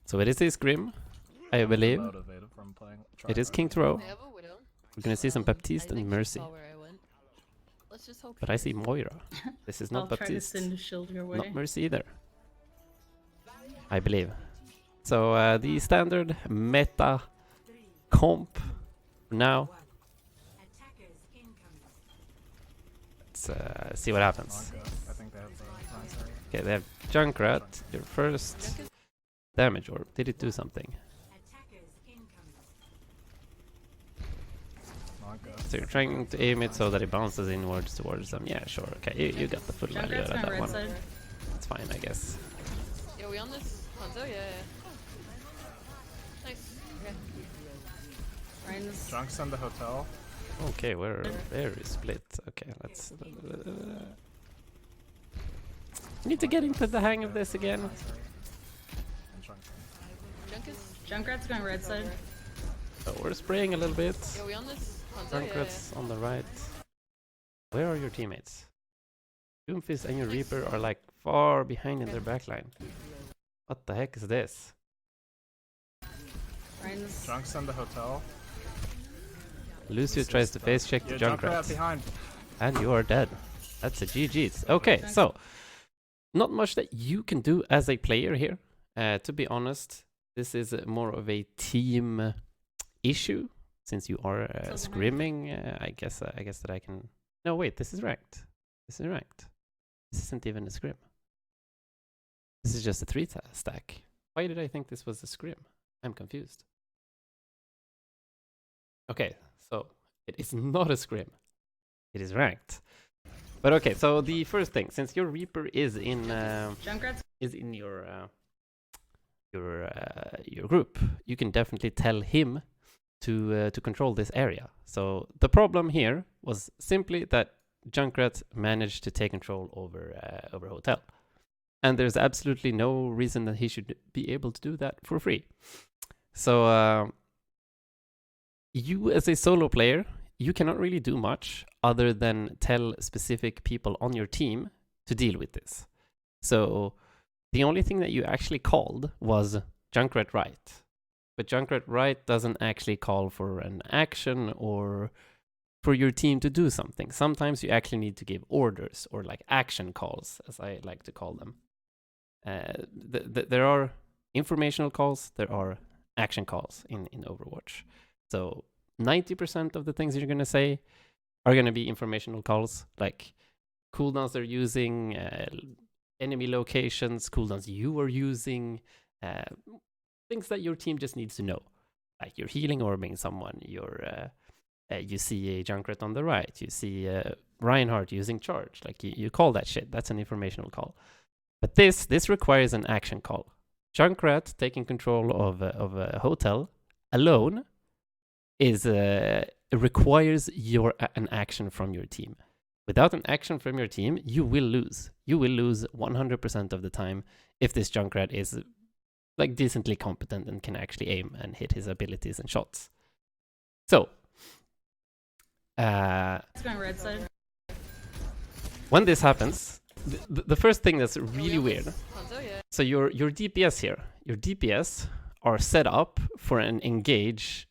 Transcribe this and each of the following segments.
So it is a Scrim, I believe. Motivated from playing. It is King Throw. They have a widow. We're gonna see some Baptiste I and think she Mercy. saw where I went. Let's just hope. But I see Moira. This is not I'll try to Baptiste. send a shield your way. Not Mercy either. I believe. So the standard meta comp now. Let's see what happens. I think they have the Okay, they have Junkrat, your first damage orb. Did it do something? So you're trying to aim it so that it bounces inwards towards them. Yeah, sure. Okay, you got the full value out Junkrat's of on that red one. side. That's fine, I guess. Yeah, we on this? Hanzo? Yeah. Nice. Okay. Ryan's Junk's in the hotel. Okay, we're very split. Okay, let's... need to get into the hang of this again. And Junk's in. Junk is? Junkrat's going red side. So we're spraying a little bit. Yeah, we on this? Hanzo? Junkrat's on the right. Where are your teammates? Doomfist and your Reaper are like far behind in their backline. What the heck is this? Ryan's Junk's in the hotel. Lucio tries to face check the Yeah, Junkrat Junkrat. behind. And you are dead. That's a GG's. Okay, so not much that you can do as a player here. To be honest, this is more of a team issue since you are scrimming. I guess that I can. No, wait. This is ranked. This is ranked. This isn't even a scrim. This is just a 3-stack. Why did I think this was a scrim? I'm confused. Okay, so it is not a scrim. It is ranked. But okay, so the first thing, since your Reaper is in Junkrat's your group, you can definitely tell him to control this area. So the problem here was simply that Junkrat managed to take control over Hotel, and there's absolutely no reason that he should be able to do that for free. So you as a solo player, you cannot really do much other than tell specific people on your team to deal with this. So the only thing that you actually called was Junkrat right. But Junkrat right doesn't actually call for an action or for your team to do something. Sometimes you actually need to give orders or like action calls, as I like to call them. There are informational calls, there are action calls in Overwatch. So 90% of the things you're going to say are going to be informational calls, like cooldowns they're using, enemy locations, cooldowns you are using, things that your team just needs to know. Like you're healing orbing someone, you see a Junkrat on the right, you see Reinhardt using charge, like you call that shit. That's an informational call. But this requires an action call. Junkrat taking control of a hotel alone is requires an action from your team. Without an action from your team, you will lose. You will lose 100% of the time if this Junkrat is like decently competent and can actually aim and hit his abilities and shots. So, it's going red side. when this happens, the first thing that's really weird. Hanzo? Yeah. So your DPS here, your DPS are set up for an engage.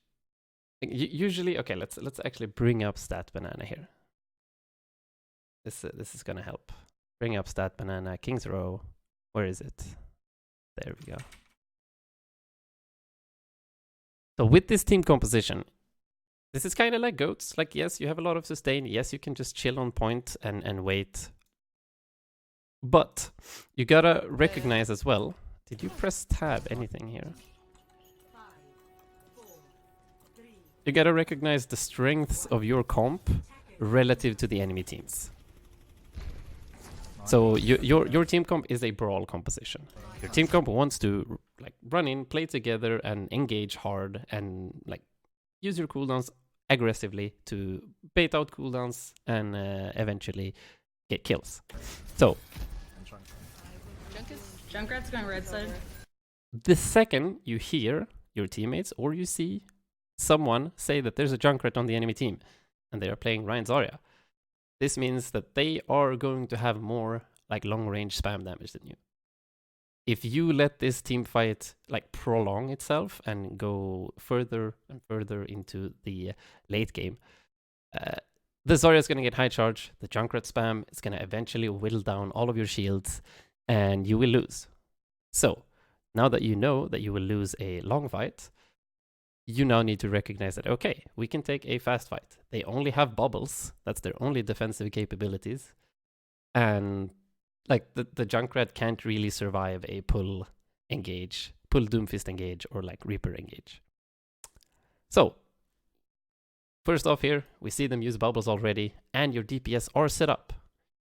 Usually, okay, let's actually bring up Stat Banana here. This is gonna help. Bring up Stat Banana, King's Row. Where is it? There we go. So with this team composition, this is kind of like goats. Like, yes, you have a lot of sustain. Yes, you can just chill on point and wait. But you gotta recognize as well. Did you press tab anything here? You gotta recognize the strengths of your comp relative to the enemy teams. So your team comp is a brawl composition. Your team comp wants to like run in, play together, and engage hard, and like use your cooldowns aggressively to bait out cooldowns and eventually get kills. So Junkrat's going red side. the second you hear your teammates or you see someone say that there's a Junkrat on the enemy team and they are playing Ryan Zarya, this means that they are going to have more like long range spam damage than you. if you let this team fight like prolong itself and go further and further into the late game, the Zarya is going to get high charge, the Junkrat spam is going to eventually whittle down all of your shields, and you will lose. So, now that you know that you will lose a long fight, you now need to recognize that, okay, we can take a fast fight. They only have bubbles. That's their only defensive capabilities. And like the Junkrat can't really survive a pull Doomfist engage, or like Reaper engage. So, first off here, we see them use bubbles already, and your DPS are set up.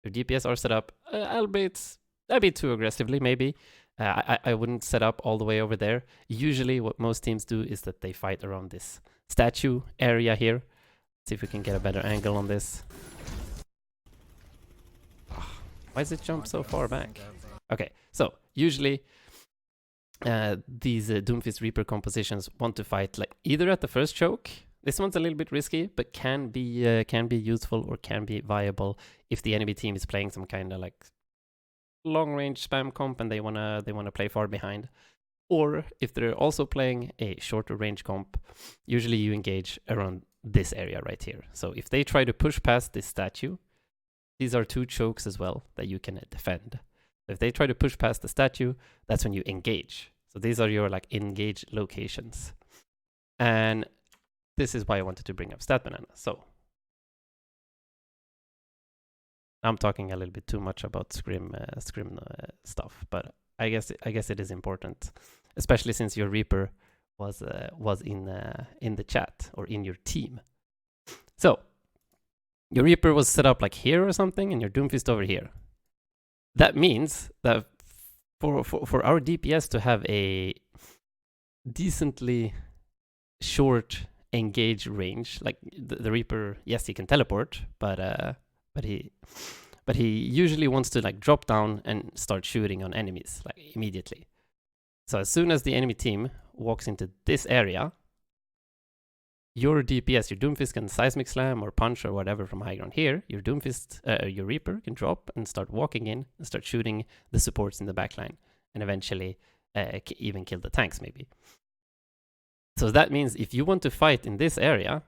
Your DPS are set up, albeit a bit too aggressively, maybe. I wouldn't set up all the way over there. Usually what most teams do is that they fight around this statue area here. Let's see if we can get a better angle on this. Why does it jump so far back? Okay, so usually these Doomfist Reaper compositions want to fight like either at the first choke. This one's a little bit risky, but can be useful or can be viable if the enemy team is playing some kind of like long range spam comp and they wanna play far behind, or if they're also playing a shorter range comp. Usually you engage around this area right here. So if they try to push past this statue, these are two chokes as well that you can defend. If they try to push past the statue, that's when you engage. So these are your like engage locations, and this is why I wanted to bring up Stat Banana. So I'm talking a little bit too much about scrim stuff, but I guess it is important, especially since your Reaper was in the chat or in your team. So your Reaper was set up like here or something, and your Doomfist over here. That means that for our DPS to have a decently short engage range, like the Reaper, yes, he can teleport, but he usually wants to like drop down and start shooting on enemies like immediately. So as soon as the enemy team walks into this area, your DPS, your Doomfist can seismic slam or punch or whatever from high ground here. Your Doomfist, your Reaper can drop and start walking in and start shooting the supports in the backline, and eventually even kill the tanks maybe. So that means if you want to fight in this area,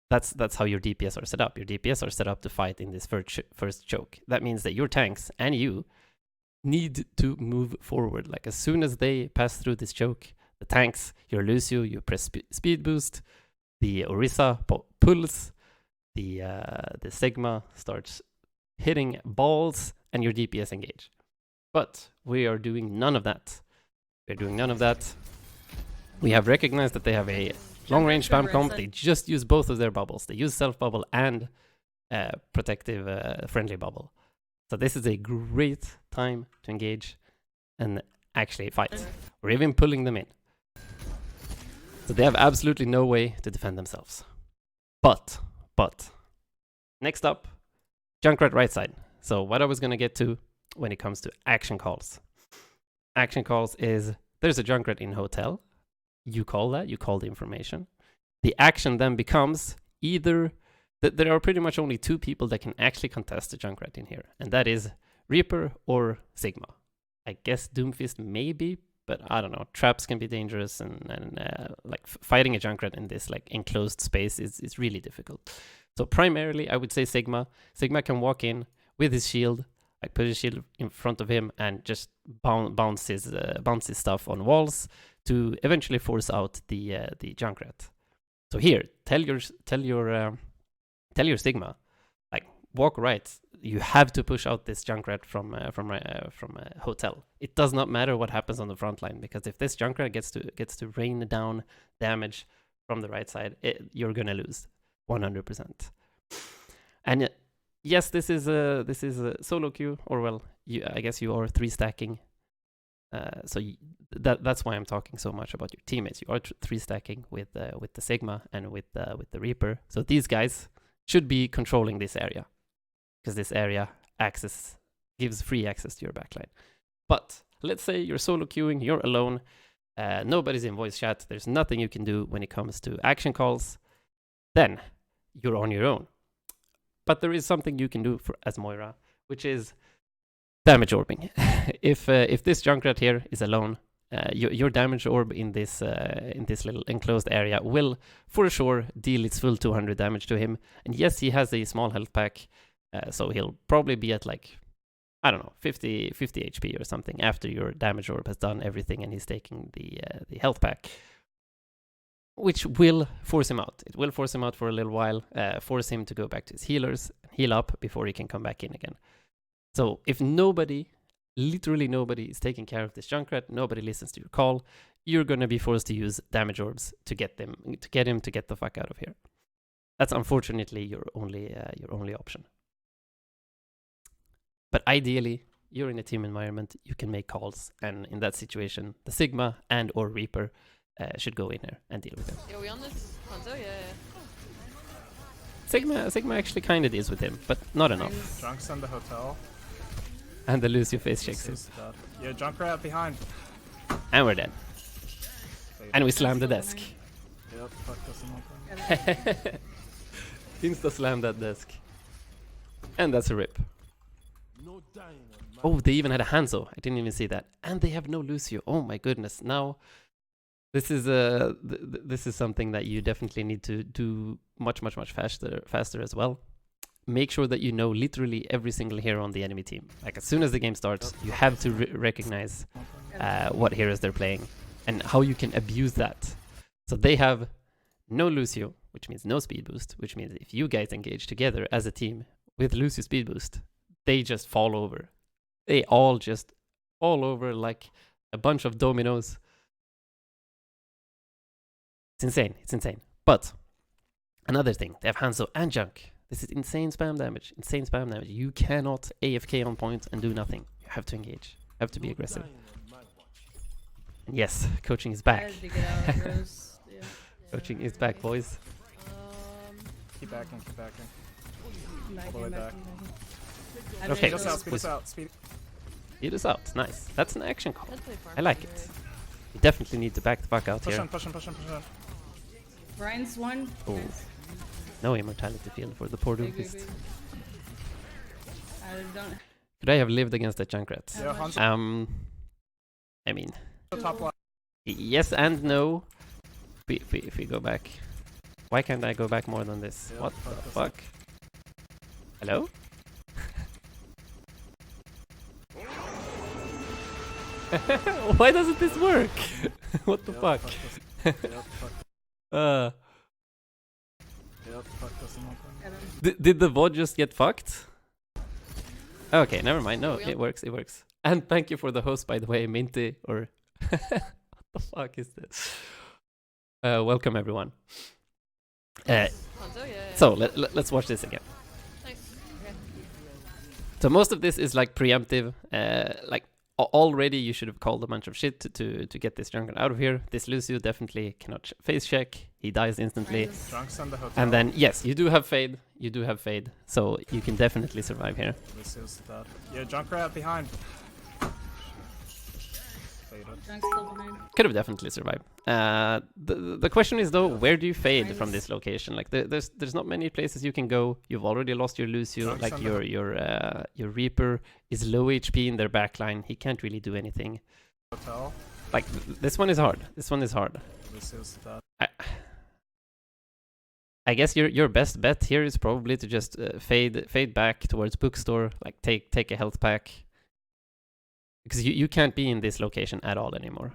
that's how your DPS are set up. Your DPS are set up to fight in this first choke. That means that your tanks and you need to move forward. Like as soon as they pass through this choke, the tanks, your Lucio, you press speed boost, the Orisa pulls, the Sigma starts hitting balls, and your DPS engage. But we are doing none of that. We're doing none of that. We have recognized that they have a long range spam comp. They just use both of their bubbles. They use self bubble and protective friendly bubble. So this is a great time to engage and actually fight. We're even pulling them in. So they have absolutely no way to defend themselves. But next up, Junkrat right side. So what I was gonna get to when it comes to action calls. Action calls is there's a Junkrat in hotel. You call that, you call the information. The action then becomes either that there are pretty much only two people that can actually contest the Junkrat in here, and that is Reaper or Sigma. I guess Doomfist maybe, but I don't know. Traps can be dangerous, and like fighting a Junkrat in this like enclosed space is really difficult. So primarily, I would say Sigma. Sigma can walk in with his shield, like put his shield in front of him and just bounce his stuff on walls to eventually force out the Junkrat. So here, tell your Sigma, like walk right. You have to push out this Junkrat from a hotel. It does not matter what happens on the front line, because if this Junkrat gets to rain down damage from the right side, you're gonna lose 100%. And yes, this is a solo queue, or well, I guess you are 3 stacking. So that's why I'm talking so much about your teammates. You are 3 stacking with the Sigma and with the Reaper. So these guys should be controlling this area, because this area gives free access to your backline. But let's say you're solo queuing, you're alone, nobody's in voice chat, there's nothing you can do when it comes to action calls, then you're on your own. But there is something you can do as Moira, which is damage orbing. If this Junkrat here is alone, your damage orb in this little enclosed area will for sure deal its full 200 damage to him. And yes, he has a small health pack, so he'll probably be at like, I don't know, 50 HP or something after your damage orb has done everything and he's taking the health pack, which will force him out. It will force him out for a little while, force him to go back to his healers, heal up before he can come back in again. So if nobody, literally nobody, is taking care of this Junkrat, nobody listens to your call, you're gonna be forced to use damage orbs to get him to get the fuck out of here. That's unfortunately your only option. But ideally, you're in a team environment, you can make calls, and in that situation, the Sigma and or Reaper should go in there and deal with him. Yeah, we on this? Hanzo? Yeah. Sigma actually kind of deals with him, but not enough. Junk's in the hotel. And the Lucio face checks him. This is dead. Yeah, Junkrat behind. And we're dead. Fade. And we slam the desk. Yep, fuck doesn't open. Insta slam that desk. And that's a rip. Oh, they even had a Hanzo. I didn't even see that. And they have no Lucio. Oh my goodness. Now, this is this is something that you definitely need to do much faster as well. Make sure that you know literally every single hero on the enemy team. Like as soon as the game starts, you have to recognize what heroes they're playing and how you can abuse that. So they have no Lucio, which means no speed boost, which means if you guys engage together as a team with Lucio speed boost, they just fall over. They all just fall over like a bunch of dominoes. It's insane. It's insane. But another thing, they have Hanzo and Junk. This is insane spam damage. Insane spam damage. You cannot AFK on point and do nothing. You have to engage. You have to be aggressive. And yes, coaching is back. Coaching is back, boys. Keep backing, keep backing. All the way back. Okay. Speed us out, speed us out. Speed us out. Nice. That's an action call. Let's play farm I like it. You definitely need to back the fuck out Push here. on, push on, push on, push on. Ryan's one. Oh. No immortality field for the poor Doomfist. I don't. Could I have lived against that Junkrat? Yeah, Hanzo. I mean, Top left. yes and no. If we go back, why can't I go back more than this? Yeah, What fuck the this fuck? Hello? Why doesn't this work? What the fuck? Yep, fuck. Uh, Yep, fuck doesn't open. did the VOD just get fucked? Okay, never mind. No, Yeah. it works. It works. And thank you for the host, by the way, Minty. Or what the fuck is this? Welcome everyone. Hanzo? Yeah. So let's watch this again. Nice. Okay. So most of this is like preemptive. Like already you should have called a bunch of shit to get this Junkrat out of here. This Lucio definitely cannot face check. He dies instantly. Junk's in the hotel. And then yes, you do have fade. You do have fade. So you can definitely survive here. This is dead. Yeah, Junkrat behind. Faded. Junk's still behind. Could have definitely survived. The question is though, where do you fade from this location? Like there's not many places you can go. You've already lost your Lucio. Junk's Like on your Reaper is low HP in their backline. He can't really do anything. Hotel. Like this one is hard. This one is hard. This is dead. I guess your best bet here is probably to just fade back towards bookstore. Like take a health pack. Because you can't be in this location at all anymore.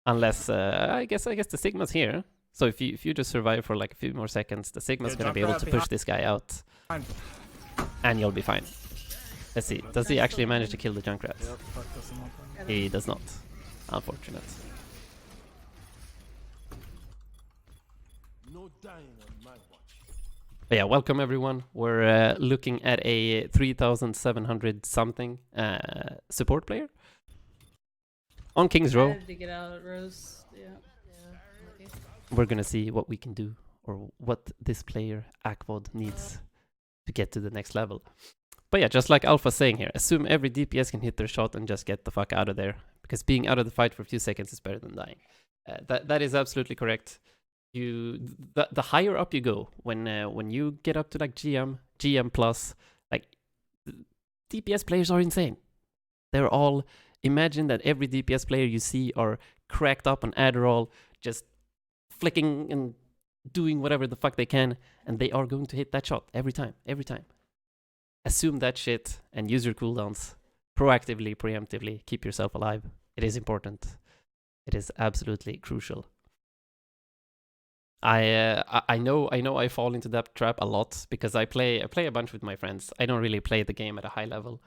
Unless, I guess the Sigma's here. So if you just survive for like a few more seconds, the Sigma's gonna be able to push this guy out. And you'll be fine. Let's see, does he actually manage to kill the Junkrat? Yep, fuck doesn't open. He does not. Unfortunate. But yeah, welcome everyone. We're looking at a 3,700 something support player on King's Row. To get out, Rose. Yeah. Yeah. Okay. We're gonna see what we can do or what this player Akvod needs to get to the next level. But yeah, just like Alpha's saying here, assume every DPS can hit their shot and just get the fuck out of there, because being out of the fight for a few seconds is better than dying. That is absolutely correct. The higher up you go, when you get up to like GM plus, like DPS players are insane. They're all, imagine that every DPS player you see are cracked up on Adderall, just flicking and doing whatever the fuck they can, and they are going to hit that shot every time. Assume that shit and use your cooldowns proactively, preemptively. Keep yourself alive. It is important. It is absolutely crucial. I know I fall into that trap a lot because I play a bunch with my friends. I don't really play the game at a high level.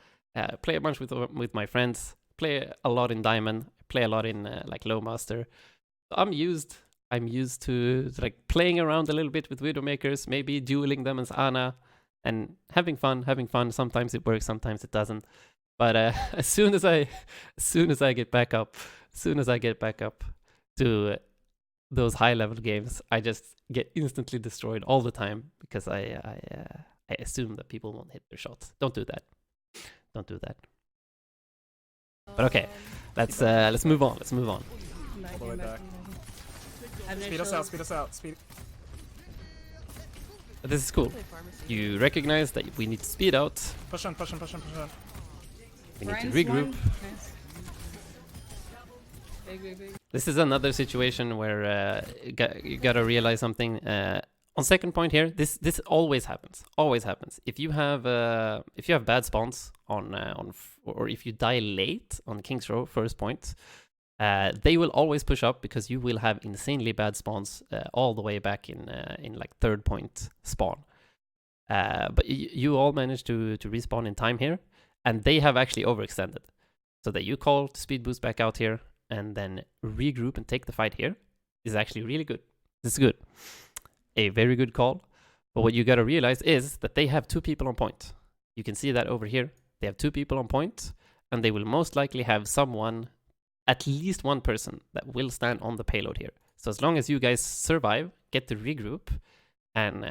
Play a bunch with my friends. Play a lot in Diamond. Play a lot in like Low Master. I'm used to like playing around a little bit with Widowmakers, maybe dueling them as Ana, and having fun. Sometimes it works, sometimes it doesn't. But as soon as I get back up to those high level games, I just get instantly destroyed all the time because I assume that people won't hit their shots. Don't do that. But okay, let's move on. All the way back. Speed us out. Speed. But this is cool. Play pharmacy. You recognize that we need to speed out. Push on. We need to Ryan's regroup. one. Nice. Big. This is another situation where you gotta realize something. On second point here, this always happens. If you have bad spawns or if you die late on King's Row first point, they will always push up because you will have insanely bad spawns all the way back in like third point spawn. But you all managed to respawn in time here, and they have actually overextended, so that you call to speed boost back out here and then regroup and take the fight here is actually really good. This is good. A very good call. But what you got to realize is that they have 2 people on point. You can see that over here. They have 2 people on point, and they will most likely have someone, at least one person, that will stand on the payload here. So as long as you guys survive, get to regroup, and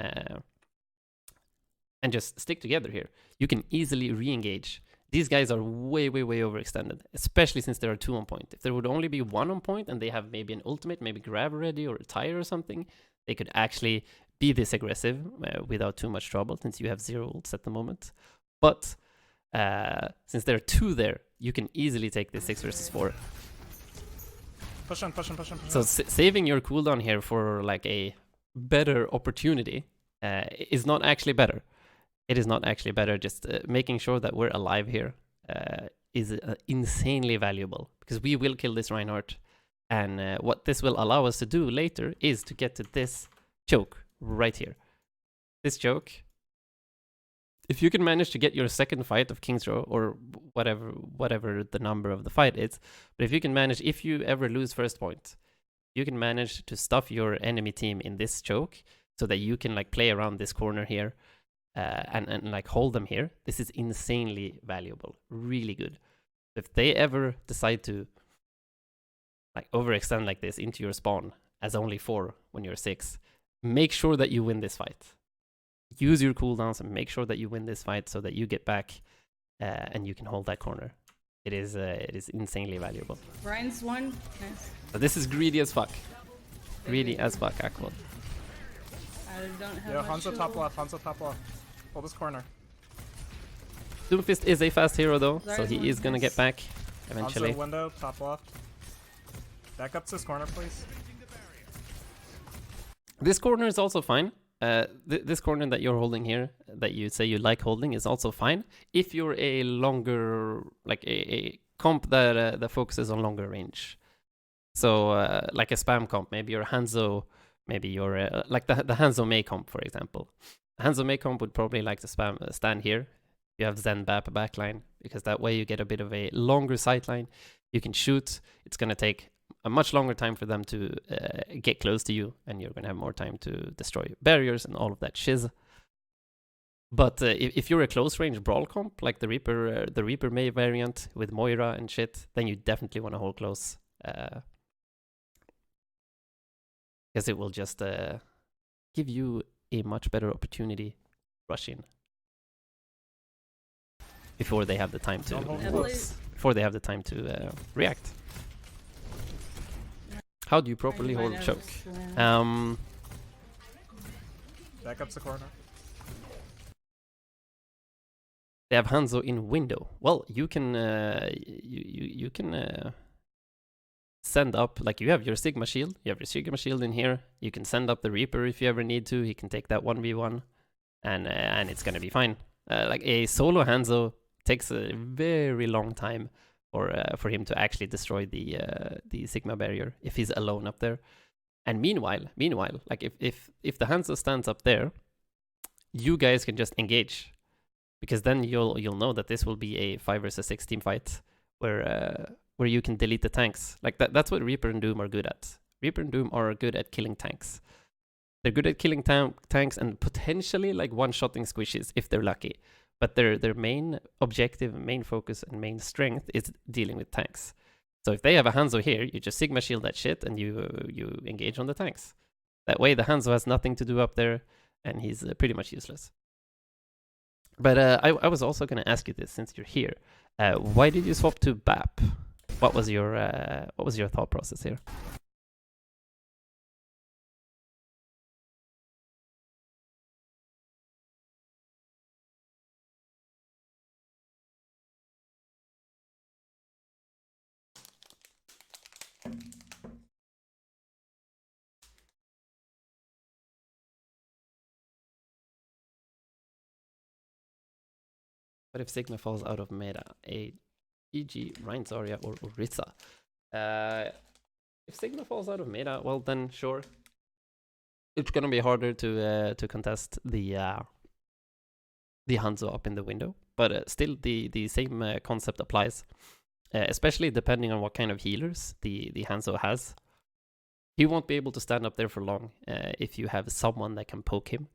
just stick together here, you can easily re-engage. These guys are way overextended, especially since there are 2 on point. If there would only be 1 on point and they have maybe an ultimate, maybe grab ready or retire or something, they could actually be this aggressive without too much trouble, since you have 0 ults at the moment. But since there are 2 there, you can easily take this 6 versus 4. Push on. So saving your cooldown here for like a better opportunity is not actually better. It is not actually better. Just making sure that we're alive here is insanely valuable, because we will kill this Reinhardt. And what this will allow us to do later is to get to this choke right here. This choke, if you can manage to get your second fight of King's Row, or whatever the number of the fight is, but if you can manage, if you ever lose first point, you can manage to stuff your enemy team in this choke so that you can like play around this corner here and like hold them here. This is insanely valuable, really good. If they ever decide to like overextend like this into your spawn as only 4 when you're 6, make sure that you win this fight. Use your cooldowns and make sure that you win this fight so that you get back and you can hold that corner. It is insanely valuable. Ryan's one. Nice. But this is greedy as fuck. Greedy as fuck, Aqua. I don't have Yo, much Hanzo top shield. left. Hold this corner. Doomfist is a fast hero though, so Zarya's he one, is gonna nice. get back eventually. Hanzo window, top left. Back up to this corner, please. This corner is also fine. This corner that you're holding here, that you say you like holding, is also fine if you're a longer, like a comp that focuses on longer range. So like a spam comp, maybe you're Hanzo, maybe you're like the Hanzo Mei comp, for example. Hanzo Mei comp would probably like to stand here. You have Zen Bap backline, because that way you get a bit of a longer sightline. You can shoot. It's gonna take a much longer time for them to get close to you, and you're gonna have more time to destroy barriers and all of that shiz. But if you're a close range brawl comp like the Reaper Mei variant with Moira and shit, then you definitely want to hold close, because it will just give you a much better opportunity to rush in before they have the time to react. How do you properly hold choke? Back up to the corner. They have Hanzo in window. Well, you can you can send up, like, you have your Sigma shield. You have your Sigma shield in here. You can send up the Reaper if you ever need to. He can take that 1v1, and it's gonna be fine. Like, a solo Hanzo takes a very long time for him to actually destroy the Sigma barrier if he's alone up there. And meanwhile, like, if the Hanzo stands up there, you guys can just engage, because then you'll know that this will be a 5 versus 6 team fight where you can delete the tanks. Like, that's what Reaper and Doom are good at. Reaper and Doom are good at killing tanks. They're good at killing tanks and potentially like one-shotting squishes if they're lucky. But their main objective, main focus, and main strength is dealing with tanks. So if they have a Hanzo here, you just Sigma shield that shit and you engage on the tanks. That way the Hanzo has nothing to do up there, and he's pretty much useless. But I was also going to ask you this, since you're here. Why did you swap to Bap? What was your thought process here? But if Sigma falls out of meta, e.g. Rein Zarya or Orisa. If Sigma falls out of meta, well then sure. It's gonna be harder to contest the Hanzo up in the window. But still the same concept applies. Especially depending on what kind of healers the Hanzo has. He won't be able to stand up there for long if you have someone that can poke him.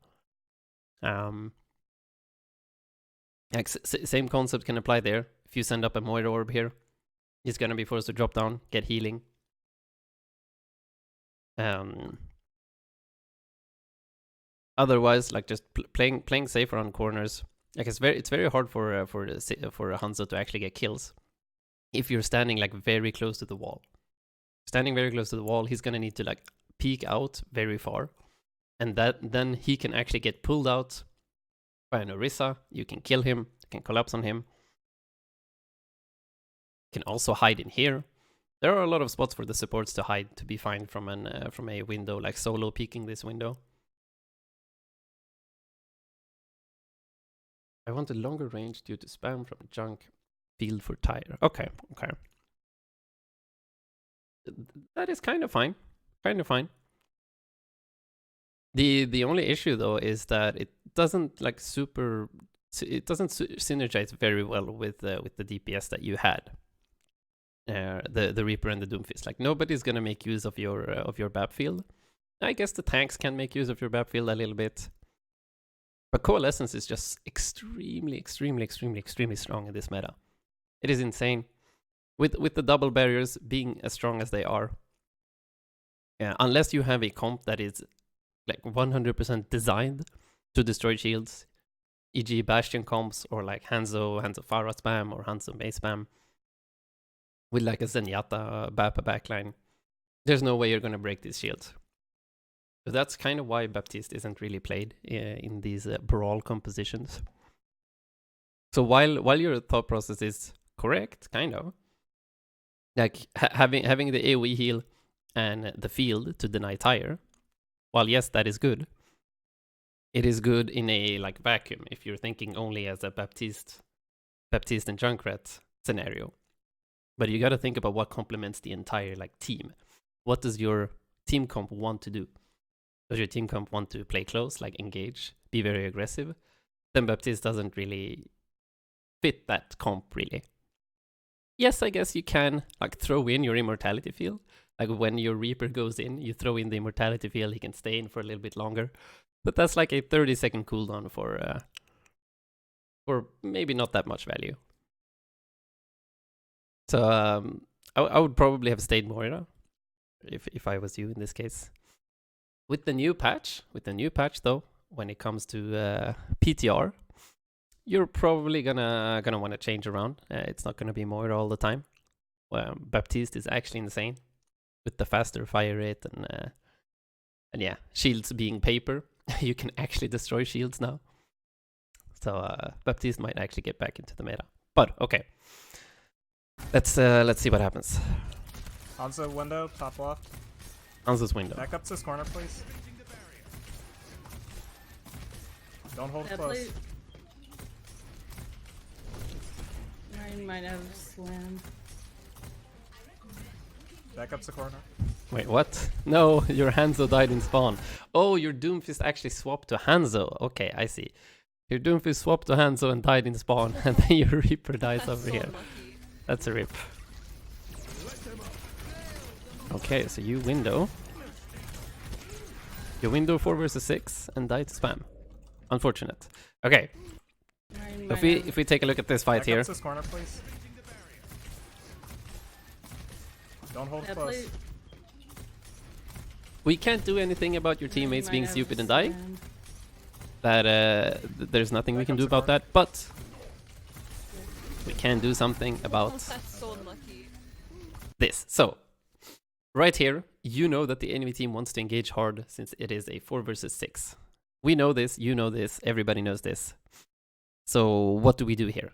Like, same concept can apply there. If you send up a Moira orb here, he's gonna be forced to drop down, get healing. Otherwise, like, just playing safer on corners. Like, it's very hard for a Hanzo to actually get kills if you're standing like very close to the wall. Standing very close to the wall, he's gonna need to like peek out very far, and then he can actually get pulled out by an Orisa. You can kill him, you can collapse on him. You can also hide in here. There are a lot of spots for the supports to hide to be fine from a window, like solo peeking this window. I want a longer range due to spam from junk field for tire. Okay. That is kind of fine. The only issue though is that it doesn't like synergize very well with the DPS that you had. The Reaper and the Doomfist. Like, nobody's gonna make use of your BAP field. I guess the tanks can make use of your BAP field a little bit. But Coalescence is just extremely strong in this meta. It is insane. With the double barriers being as strong as they are. Yeah, unless you have a comp that is like 100% designed to destroy shields, e.g. Bastion comps, or like Hanzo Pharah spam, or Hanzo Mei spam, with like a Zenyatta Bappa backline, there's no way you're gonna break these shields. So that's kind of why Baptiste isn't really played in these brawl compositions. So while your thought process is correct, kind of, like having the AoE heal and the field to deny tire, while yes, that is good, it is good in a like vacuum if you're thinking only as a Baptiste and Junkrat scenario. But you got to think about what complements the entire like team. What does your team comp want to do? Does your team comp want to play close, like engage, be very aggressive? Then Baptiste doesn't really fit that comp really. Yes, I guess you can like throw in your immortality field. Like when your Reaper goes in, you throw in the immortality field, he can stay in for a little bit longer. But that's like a 30-second cooldown for maybe not that much value. So I would probably have stayed Moira if I was you in this case. With the new patch though, when it comes to PTR, you're probably gonna want to change around. It's not gonna be Moira all the time. Baptiste is actually insane with the faster fire rate and yeah, shields being paper. You can actually destroy shields now. So Baptiste might actually get back into the meta. But okay, let's see what happens. Hanzo window, top left. Hanzo's window. Back up to this corner, please. Don't hold That close. plate. I might have slammed. Back up to corner. Wait, what? No, your Hanzo died in spawn. Oh, your Doomfist actually swapped to Hanzo. Okay, I see. Your Doomfist swapped to Hanzo and died in spawn, and then your Reaper dies That's over so here. unlucky. That's a rip. Okay, so you window. You window 4 versus 6 and die to spam. Unfortunate. Okay, I might if we take a look at this fight Back here. up to this corner, please. Don't hold that close. plate. We can't do anything about your teammates I being might have stupid and dying. slammed. That there's nothing we Back can up do to about corner. that, but we can do something about That's so unlucky. this. So, right here, you know that the enemy team wants to engage hard since it is a 4 versus 6. We know this, you know this, everybody knows this. So, what do we do here?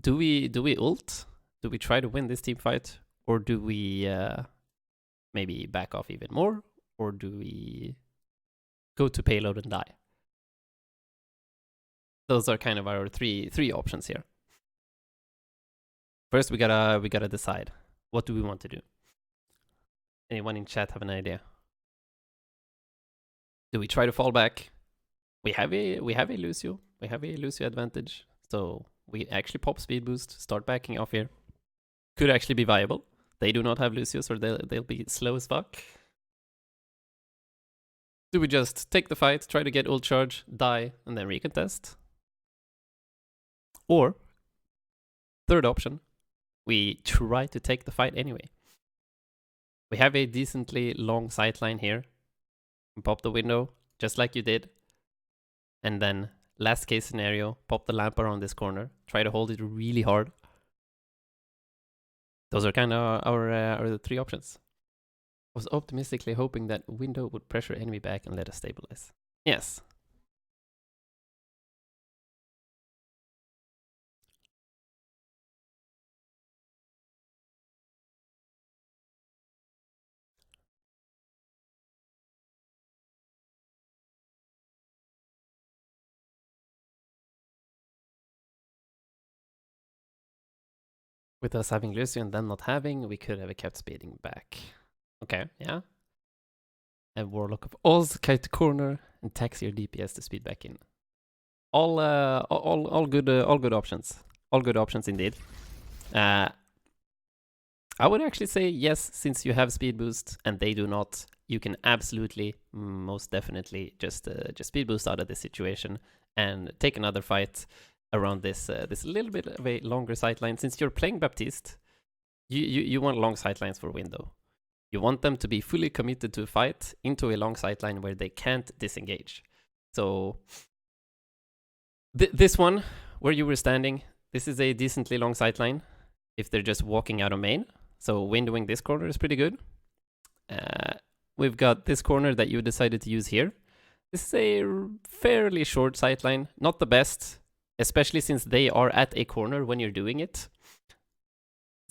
Do we ult? Do we try to win this team fight? Or do we maybe back off even more? Or do we go to payload and die? Those are kind of our three options here. First, we gotta decide. What do we want to do? Anyone in chat have an idea? Do we try to fall back? We have a Lucio. We have a Lucio advantage. So we actually pop speed boost, start backing off here. Could actually be viable. They do not have Lucius, or they'll be slow as fuck. Do we just take the fight, try to get ult charge, die, and then recontest? Or, third option, we try to take the fight anyway. We have a decently long sightline here. Pop the window, just like you did. And then, last case scenario, pop the lamp around this corner. Try to hold it really hard. Those are kind of our the three options. I was optimistically hoping that window would pressure enemy back and let us stabilize. Yes. With us having Lucio and them not having, we could have kept speeding back. Okay, yeah. And Warlock of Oz, kite to corner, and tax your DPS to speed back in. All good options. All good options indeed. I would actually say yes, since you have speed boost and they do not. You can absolutely, most definitely, just speed boost out of this situation and take another fight around this this little bit of a longer sightline. Since you're playing Baptiste, you want long sightlines for window. You want them to be fully committed to a fight into a long sightline where they can't disengage. So this one, where you were standing, this is a decently long sightline if they're just walking out of main. So windowing this corner is pretty good. We've got this corner that you decided to use here. This is a fairly short sightline, not the best, especially since they are at a corner when you're doing it.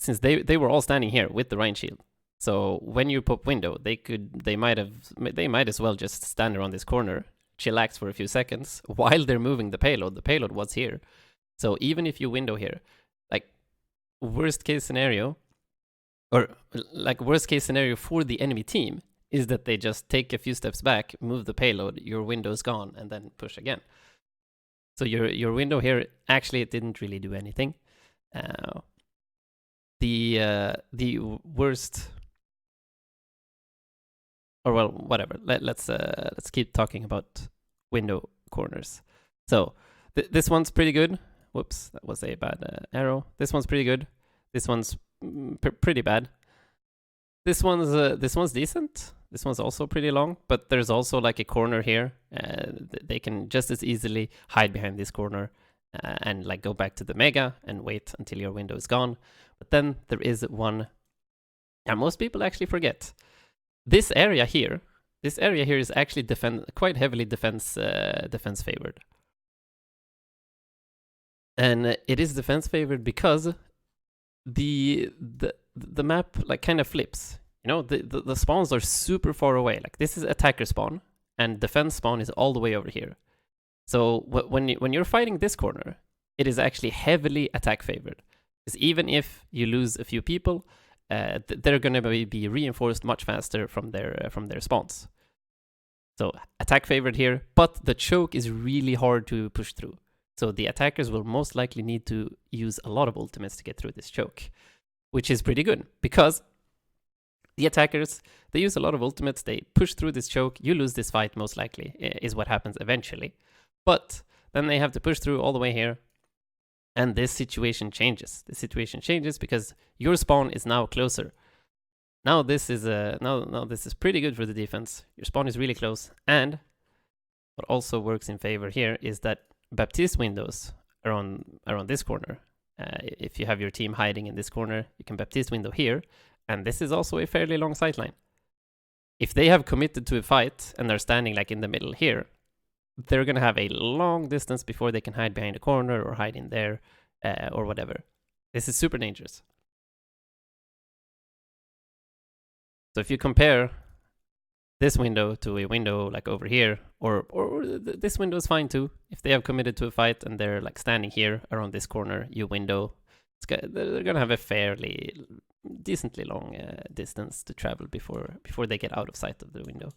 Since they were all standing here with the Rhine shield. So when you pop window, they might as well just stand around this corner, chillax for a few seconds while they're moving the payload. The payload was here. So even if you window here, like worst case scenario for the enemy team is that they just take a few steps back, move the payload, your window's gone, and then push again. So your window here, actually it didn't really do anything. The worst, or well, whatever. Let's keep talking about window corners. So this one's pretty good. Whoops, that was a bad arrow. This one's pretty good. This one's pretty bad. This one's decent. This one's also pretty long, but there's also like a corner here. They can just as easily hide behind this corner and like go back to the mega and wait until your window is gone. But then there is one, and most people actually forget. This area here is actually quite heavily defense favored. And it is defense favored because the map like kind of flips. You know, the spawns are super far away. Like this is attacker spawn, and defense spawn is all the way over here. So when you're fighting this corner, it is actually heavily attack favored. Because even if you lose a few people, they're going to be reinforced much faster from their spawns. So attack favored here, but the choke is really hard to push through. So the attackers will most likely need to use a lot of ultimates to get through this choke, which is pretty good because the attackers, they use a lot of ultimates, they push through this choke, you lose this fight most likely, is what happens eventually. But then they have to push through all the way here, and this situation changes. The situation changes because your spawn is now closer. Now this is this is pretty good for the defense. Your spawn is really close, and what also works in favor here is that Baptiste windows around this corner. If you have your team hiding in this corner, you can Baptiste window here, and this is also a fairly long sightline. If they have committed to a fight and they're standing like in the middle here, they're gonna have a long distance before they can hide behind a corner or hide in there or whatever. This is super dangerous. So if you compare this window to a window like over here, or this window is fine too. If they have committed to a fight and they're like standing here around this corner, you window, they're gonna have a fairly decently long distance to travel before they get out of sight of the window.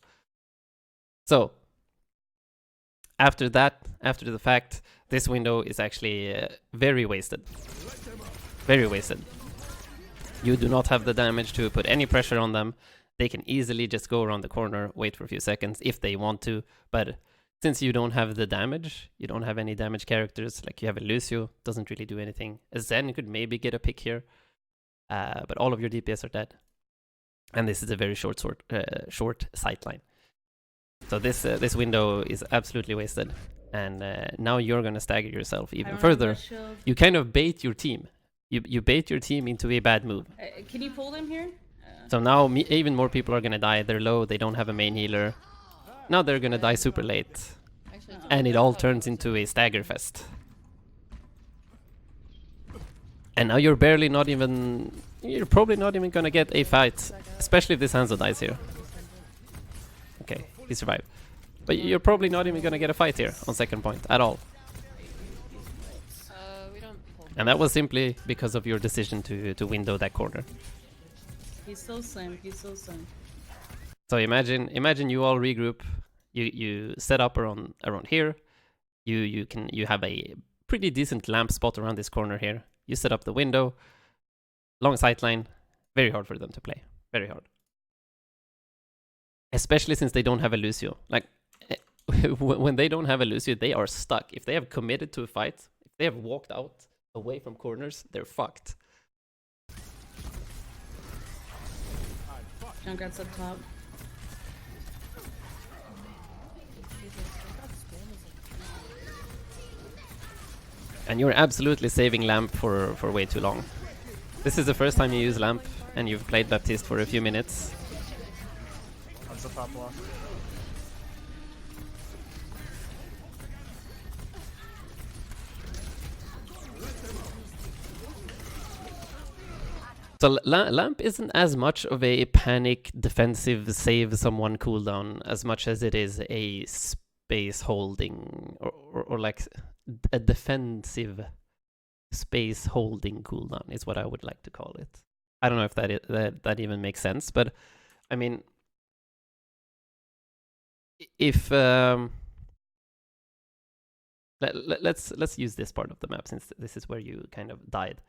So after the fact, this window is actually very wasted. Very wasted. You do not have the damage to put any pressure on them. They can easily just go around the corner, wait for a few seconds if they want to. But since you don't have the damage, you don't have any damage characters, like you have a Lucio, doesn't really do anything. A Zen could maybe get a pick here, but all of your DPS are dead. And this is a very short sightline. So this window is absolutely wasted. And now you're going to stagger yourself even further. You kind of bait your team. You bait your team into a bad move. Can you pull them here? So now even more people are going to die. They're low. They don't have a main healer. Now they're going to die super late. And it all turns into a stagger fest. And now you're probably not even going to get a fight. Especially if this Hanzo dies here. Okay, he survived. But you're probably not even going to get a fight here on second point at all. And that was simply because of your decision to window that corner. He's so slim. He's so slim. So imagine you all regroup. You set up around here. You have a pretty decent lamp spot around this corner here. You set up the window. Long sightline. Very hard for them to play. Very hard. Especially since they don't have a Lucio. Like when they don't have a Lucio, they are stuck. If they have committed to a fight, if they have walked out away from corners, they're fucked. Junkrat's up top. And you're absolutely saving Lamp for way too long. This is the first time you use Lamp, and you've played Baptiste for a few minutes. That's the top block. So Lamp isn't as much of a panic defensive save someone cooldown as much as it is a space holding or like a defensive space holding cooldown is what I would like to call it. I don't know if that even makes sense, but I mean, if let's use this part of the map since this is where you kind of died.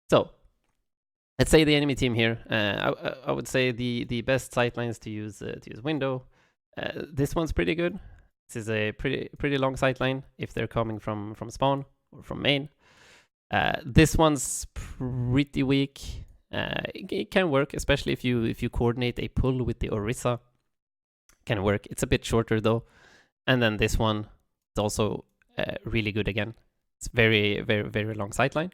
So let's say the enemy team here. I would say the best sightlines to use window. This one's pretty good. This is a pretty long sightline if they're coming from spawn or from main. This one's pretty weak. It can work, especially if you coordinate a pull with the Orisa. Can work. It's a bit shorter though. And then this one is also really good again. It's very long sightline.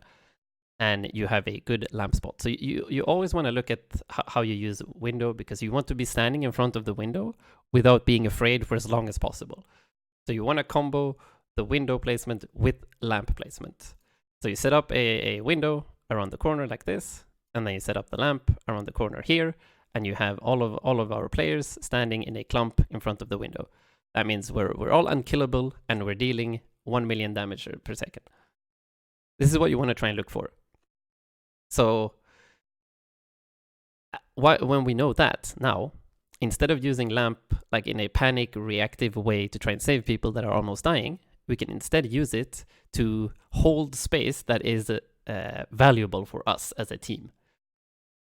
And you have a good lamp spot. So you always want to look at how you use window, because you want to be standing in front of the window without being afraid for as long as possible. So you want to combo the window placement with lamp placement. So you set up a window around the corner like this, and then you set up the lamp around the corner here, and you have all of our players standing in a clump in front of the window. That means we're all unkillable, and we're dealing 1 million damage per second. This is what you want to try and look for. So when we know that now, instead of using lamp like in a panic reactive way to try and save people that are almost dying, we can instead use it to hold space that is valuable for us as a team.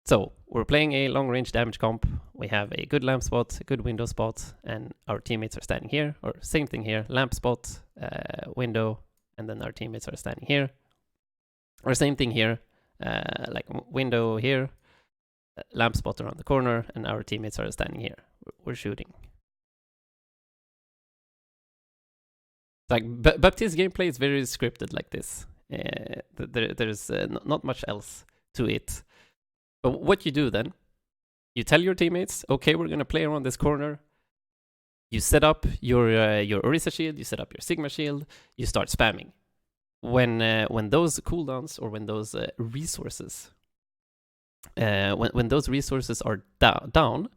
So we're playing a long range damage comp. We have a good lamp spot, a good window spot, and our teammates are standing here, or same thing here, lamp spot, window, and then our teammates are standing here. Or same thing here, like window here, lamp spot around the corner, and our teammates are standing here. We're shooting. Like Baptiste gameplay is very scripted like this. There's not much else to it. But what you do then, you tell your teammates, okay, we're gonna play around this corner. You set up your Orisa shield, you set up your Sigma shield, you start spamming. When those cooldowns or when those resources, when those resources are down,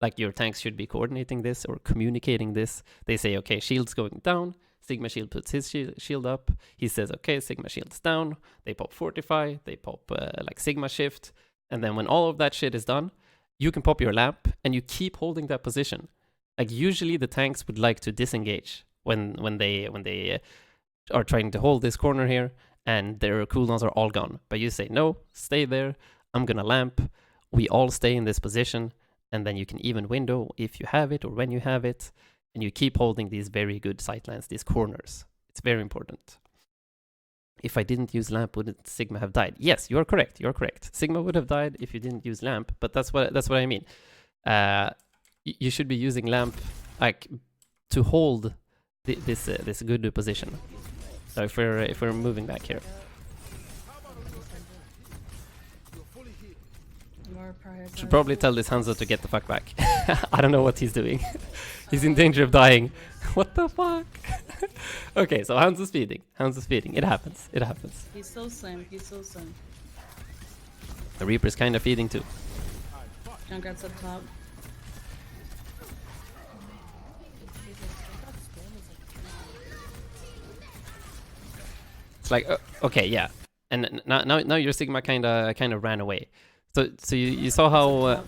like your tanks should be coordinating this or communicating this. They say, okay, shield's going down. Sigma shield puts his shield up. He says, okay, Sigma shield's down. They pop Fortify. They pop like Sigma shift. And then when all of that shit is done, you can pop your lamp and you keep holding that position. Like usually the tanks would like to disengage when they are trying to hold this corner here and their cooldowns are all gone. But you say, no, stay there. I'm gonna lamp. We all stay in this position. And then you can even window if you have it or when you have it. And you keep holding these very good sightlines, these corners. It's very important. If I didn't use lamp, wouldn't Sigma have died? Yes, you're correct. You're correct. Sigma would have died if you didn't use lamp, but that's what I mean. You should be using lamp like to hold this good position. So if we're moving back here, should probably tell this Hanzo to get the fuck back. I don't know what he's doing. He's in danger of dying. What the fuck? Okay, so Hanzo's speeding. Hanzo's speeding. It happens. It happens. He's so slim. He's so slim. The Reaper's kind of feeding too. Junkrat's up top. It's like okay, yeah. And now your Sigma kind of ran away. So you saw how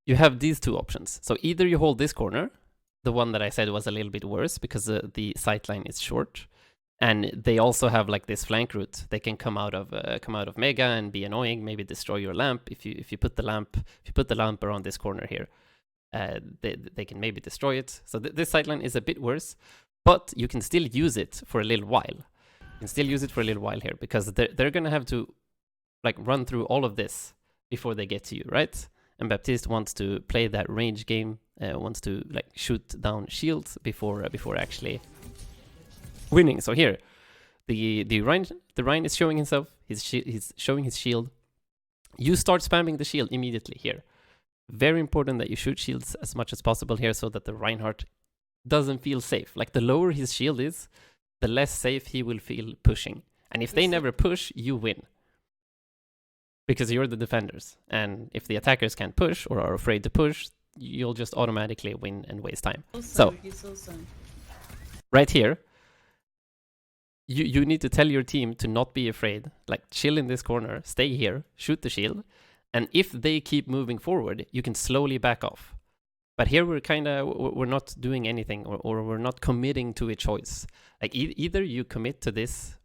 you have these two options. So either you hold this corner, the one that I said was a little bit worse because the sightline is short, and they also have like this flank route. They can come out of Mega and be annoying, maybe destroy your lamp if you put the lamp around this corner here. They can maybe destroy it. So this sightline is a bit worse, but you can still use it for a little while. You can still use it for a little while here because they're gonna have to like run through all of this before they get to you, right? And Baptiste wants to play that range game, wants to like shoot down shields before actually winning. So here, the Rhine is showing himself. He's showing his shield. You start spamming the shield immediately here. Very important that you shoot shields as much as possible here so that the Reinhardt doesn't feel safe. Like the lower his shield is, the less safe he will feel pushing. And if they never push, you win. Because you're the defenders. And if the attackers can't push or are afraid to push, you'll just automatically win and waste time. So, right here, you need to tell your team to not be afraid. Like, chill in this corner, stay here, shoot the shield. And if they keep moving forward, you can slowly back off. But here we're not doing anything or we're not committing to a choice. Like either you commit to this,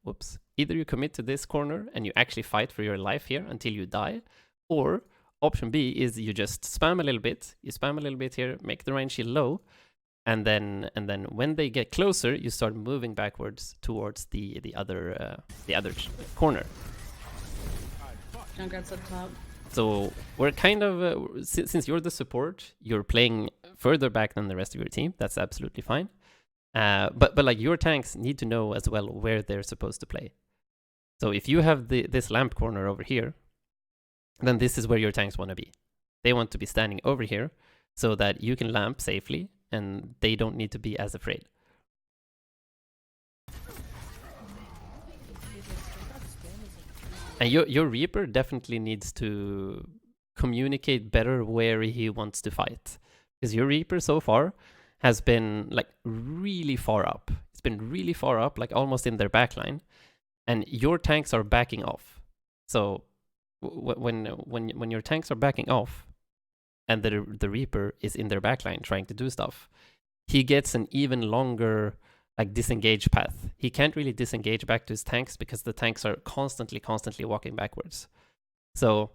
either you commit to this corner and you actually fight for your life here until you die, or option B is you just spam a little bit. You spam a little bit here, make the range shield low, and then when they get closer, you start moving backwards towards the other corner. Junkrat's up top. So we're kind of, since you're the support, you're playing further back than the rest of your team. That's absolutely fine. But like your tanks need to know as well where they're supposed to play. So if you have this lamp corner over here, then this is where your tanks want to be. They want to be standing over here so that you can lamp safely and they don't need to be as afraid. And your Reaper definitely needs to communicate better where he wants to fight. Because your Reaper so far has been like really far up. It's been really far up, like almost in their backline. And your tanks are backing off. So when your tanks are backing off and the Reaper is in their backline trying to do stuff, he gets an even longer like disengage path. He can't really disengage back to his tanks because the tanks are constantly walking backwards. So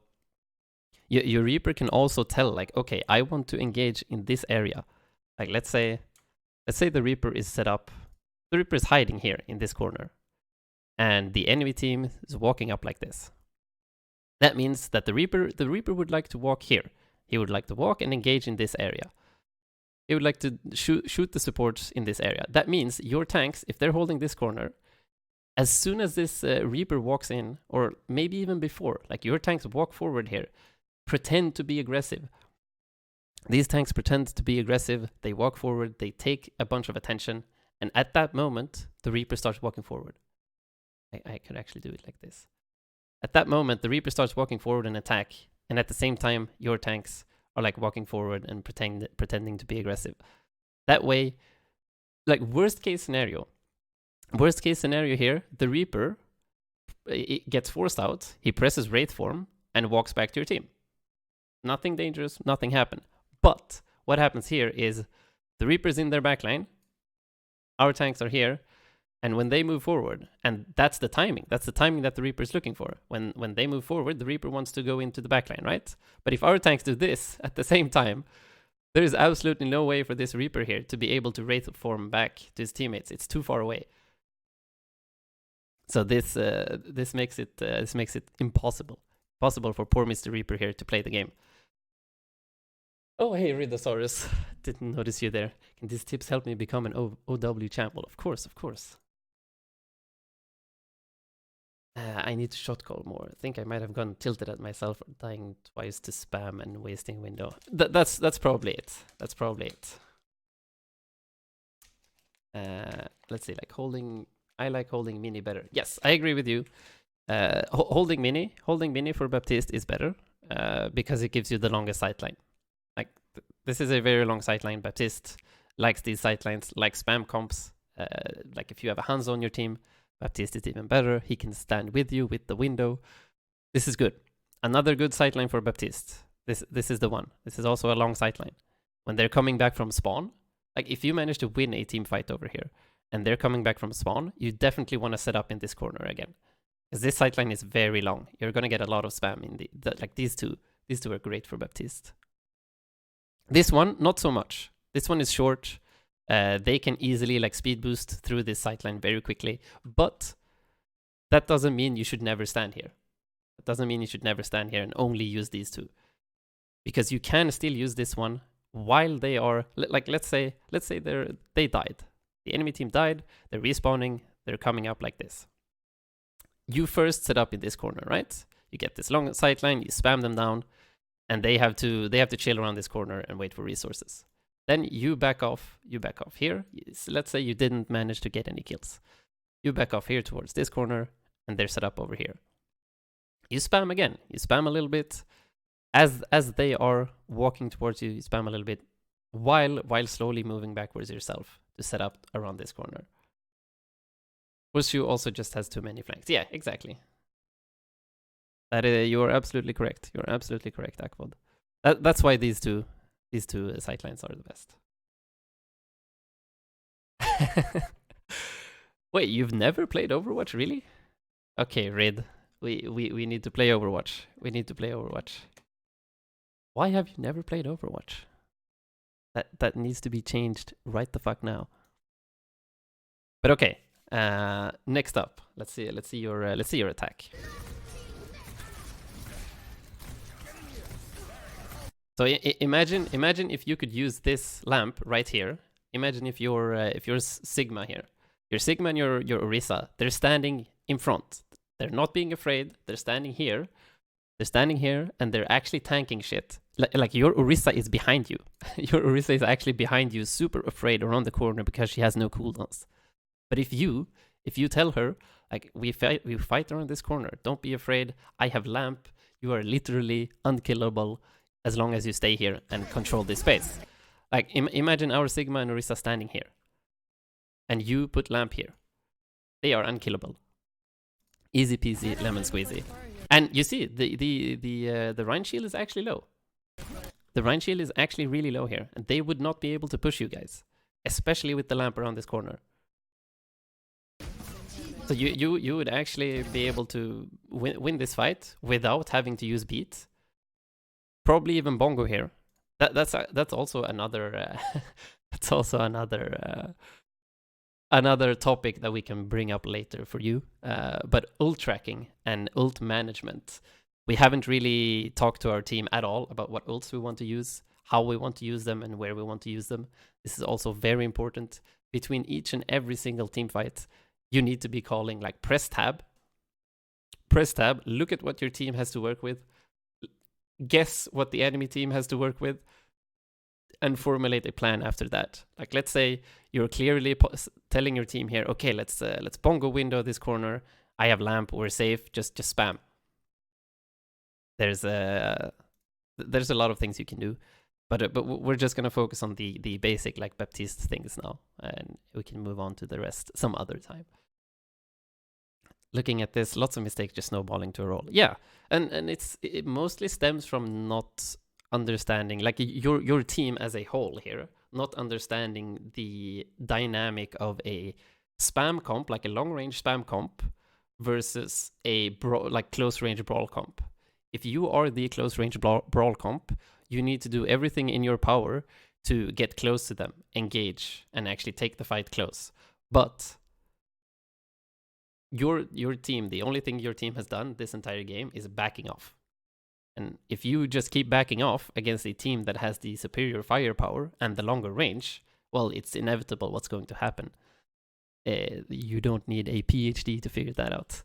your Reaper can also tell like, okay, I want to engage in this area. Like let's say the Reaper is set up. The Reaper is hiding here in this corner. And the enemy team is walking up like this. That means that the Reaper would like to walk here. He would like to walk and engage in this area. He would like to shoot the supports in this area. That means your tanks, if they're holding this corner, as soon as this Reaper walks in, or maybe even before, like your tanks walk forward here, pretend to be aggressive. These tanks pretend to be aggressive. They walk forward. They take a bunch of attention. And at that moment, the Reaper starts walking forward. I could actually do it like this. At that moment, the Reaper starts walking forward and attack. And at the same time, your tanks are like walking forward and pretending to be aggressive. That way, like worst case scenario here, the Reaper gets forced out, he presses Wraith form and walks back to your team. Nothing dangerous, nothing happened. But what happens here is the Reaper's in their backline, our tanks are here, and when they move forward, and that's the timing that the Reaper is looking for. When they move forward, the Reaper wants to go into the backline, right? But if our tanks do this at the same time, there is absolutely no way for this Reaper here to be able to Wraith form back to his teammates. It's too far away. So this makes it impossible for poor Mr. Reaper here to play the game. Oh, hey, Ridosaurus. Didn't notice you there. Can these tips help me become an OW champ? Well, of course. I need to shot call more. I think I might have gone tilted at myself, dying twice to spam and wasting window. That's probably it. Let's see, like holding. I like holding mini better. Yes, I agree with you. Holding mini for Baptiste is better because it gives you the longest sightline. Like this is a very long sightline. Baptiste likes these sightlines, like spam comps. Like if you have a Hanzo on your team, Baptiste is even better. He can stand with you with the window. This is good. Another good sightline for Baptiste. This is the one. This is also a long sightline. When they're coming back from spawn, like if you manage to win a team fight over here and they're coming back from spawn, you definitely want to set up in this corner again. Because this sightline is very long. You're going to get a lot of spam in like these two. These two are great for Baptiste. This one, not so much. This one is short. They can easily like speed boost through this sightline very quickly, but that doesn't mean you should never stand here. It doesn't mean you should never stand here and only use these two, because you can still use this one while they are like let's say they died. The enemy team died. They're respawning. They're coming up like this. You first set up in this corner, right? You get this long sightline. You spam them down, and they have to chill around this corner and wait for resources. Then you back off here. Let's say you didn't manage to get any kills. You back off here towards this corner, and they're set up over here. You spam again. You spam a little bit. As they are walking towards you, you spam a little bit while slowly moving backwards yourself to set up around this corner. Wushu also just has too many flanks. Yeah, exactly. You are absolutely correct. You're absolutely correct, Akvod. That's why these two sightlines are the best. Wait, you've never played Overwatch, really? Okay, Rid. We need to play Overwatch. We need to play Overwatch. Why have you never played Overwatch? That needs to be changed right the fuck now. But okay. Next up, let's see your attack. So imagine if you could use this lamp right here. Imagine if you're Sigma here. Your Sigma and your Orisa, they're standing in front. They're not being afraid. They're standing here. And they're actually tanking shit. Like your Orisa is behind you. Your Orisa is actually behind you, super afraid around the corner because she has no cooldowns. But if you If you tell her, like, we fight around this corner, don't be afraid, I have lamp, you are literally unkillable as long as you stay here and control this space. Like, imagine our Sigma and Orisa standing here, and you put lamp here. They are unkillable. Easy peasy, lemon squeezy. And you see, the Rhine shield is actually low. The Rhine shield is actually really low here, and they would not be able to push you guys, especially with the lamp around this corner. So you would actually be able to win this fight without having to use beat. Probably even bongo here. That's also another that's also another topic that we can bring up later for you. But ult tracking and ult management. We haven't really talked to our team at all about what ults we want to use, how we want to use them, and where we want to use them. This is also very important. Between each and every single team fight, you need to be calling, like, press tab, look at what your team has to work with, guess what the enemy team has to work with, and formulate a plan after that. Like, let's say you're clearly telling your team here, okay, let's bongo window this corner, I have lamp, we're safe, just spam. There's a lot of things you can do, but we're just gonna focus on the basic, like, Baptiste things now, and we can move on to the rest some other time. Looking at this, lots of mistakes just snowballing to a roll. Yeah, and it mostly stems from not understanding, like, your team as a whole here, not understanding the dynamic of a spam comp, like a long range spam comp, versus a close range brawl comp. If you are the close range brawl comp, you need to do everything in your power to get close to them, engage, and actually take the fight close. But your team, the only thing your team has done this entire game is backing off. And if you just keep backing off against a team that has the superior firepower and the longer range, well, it's inevitable what's going to happen. You don't need a PhD to figure that out.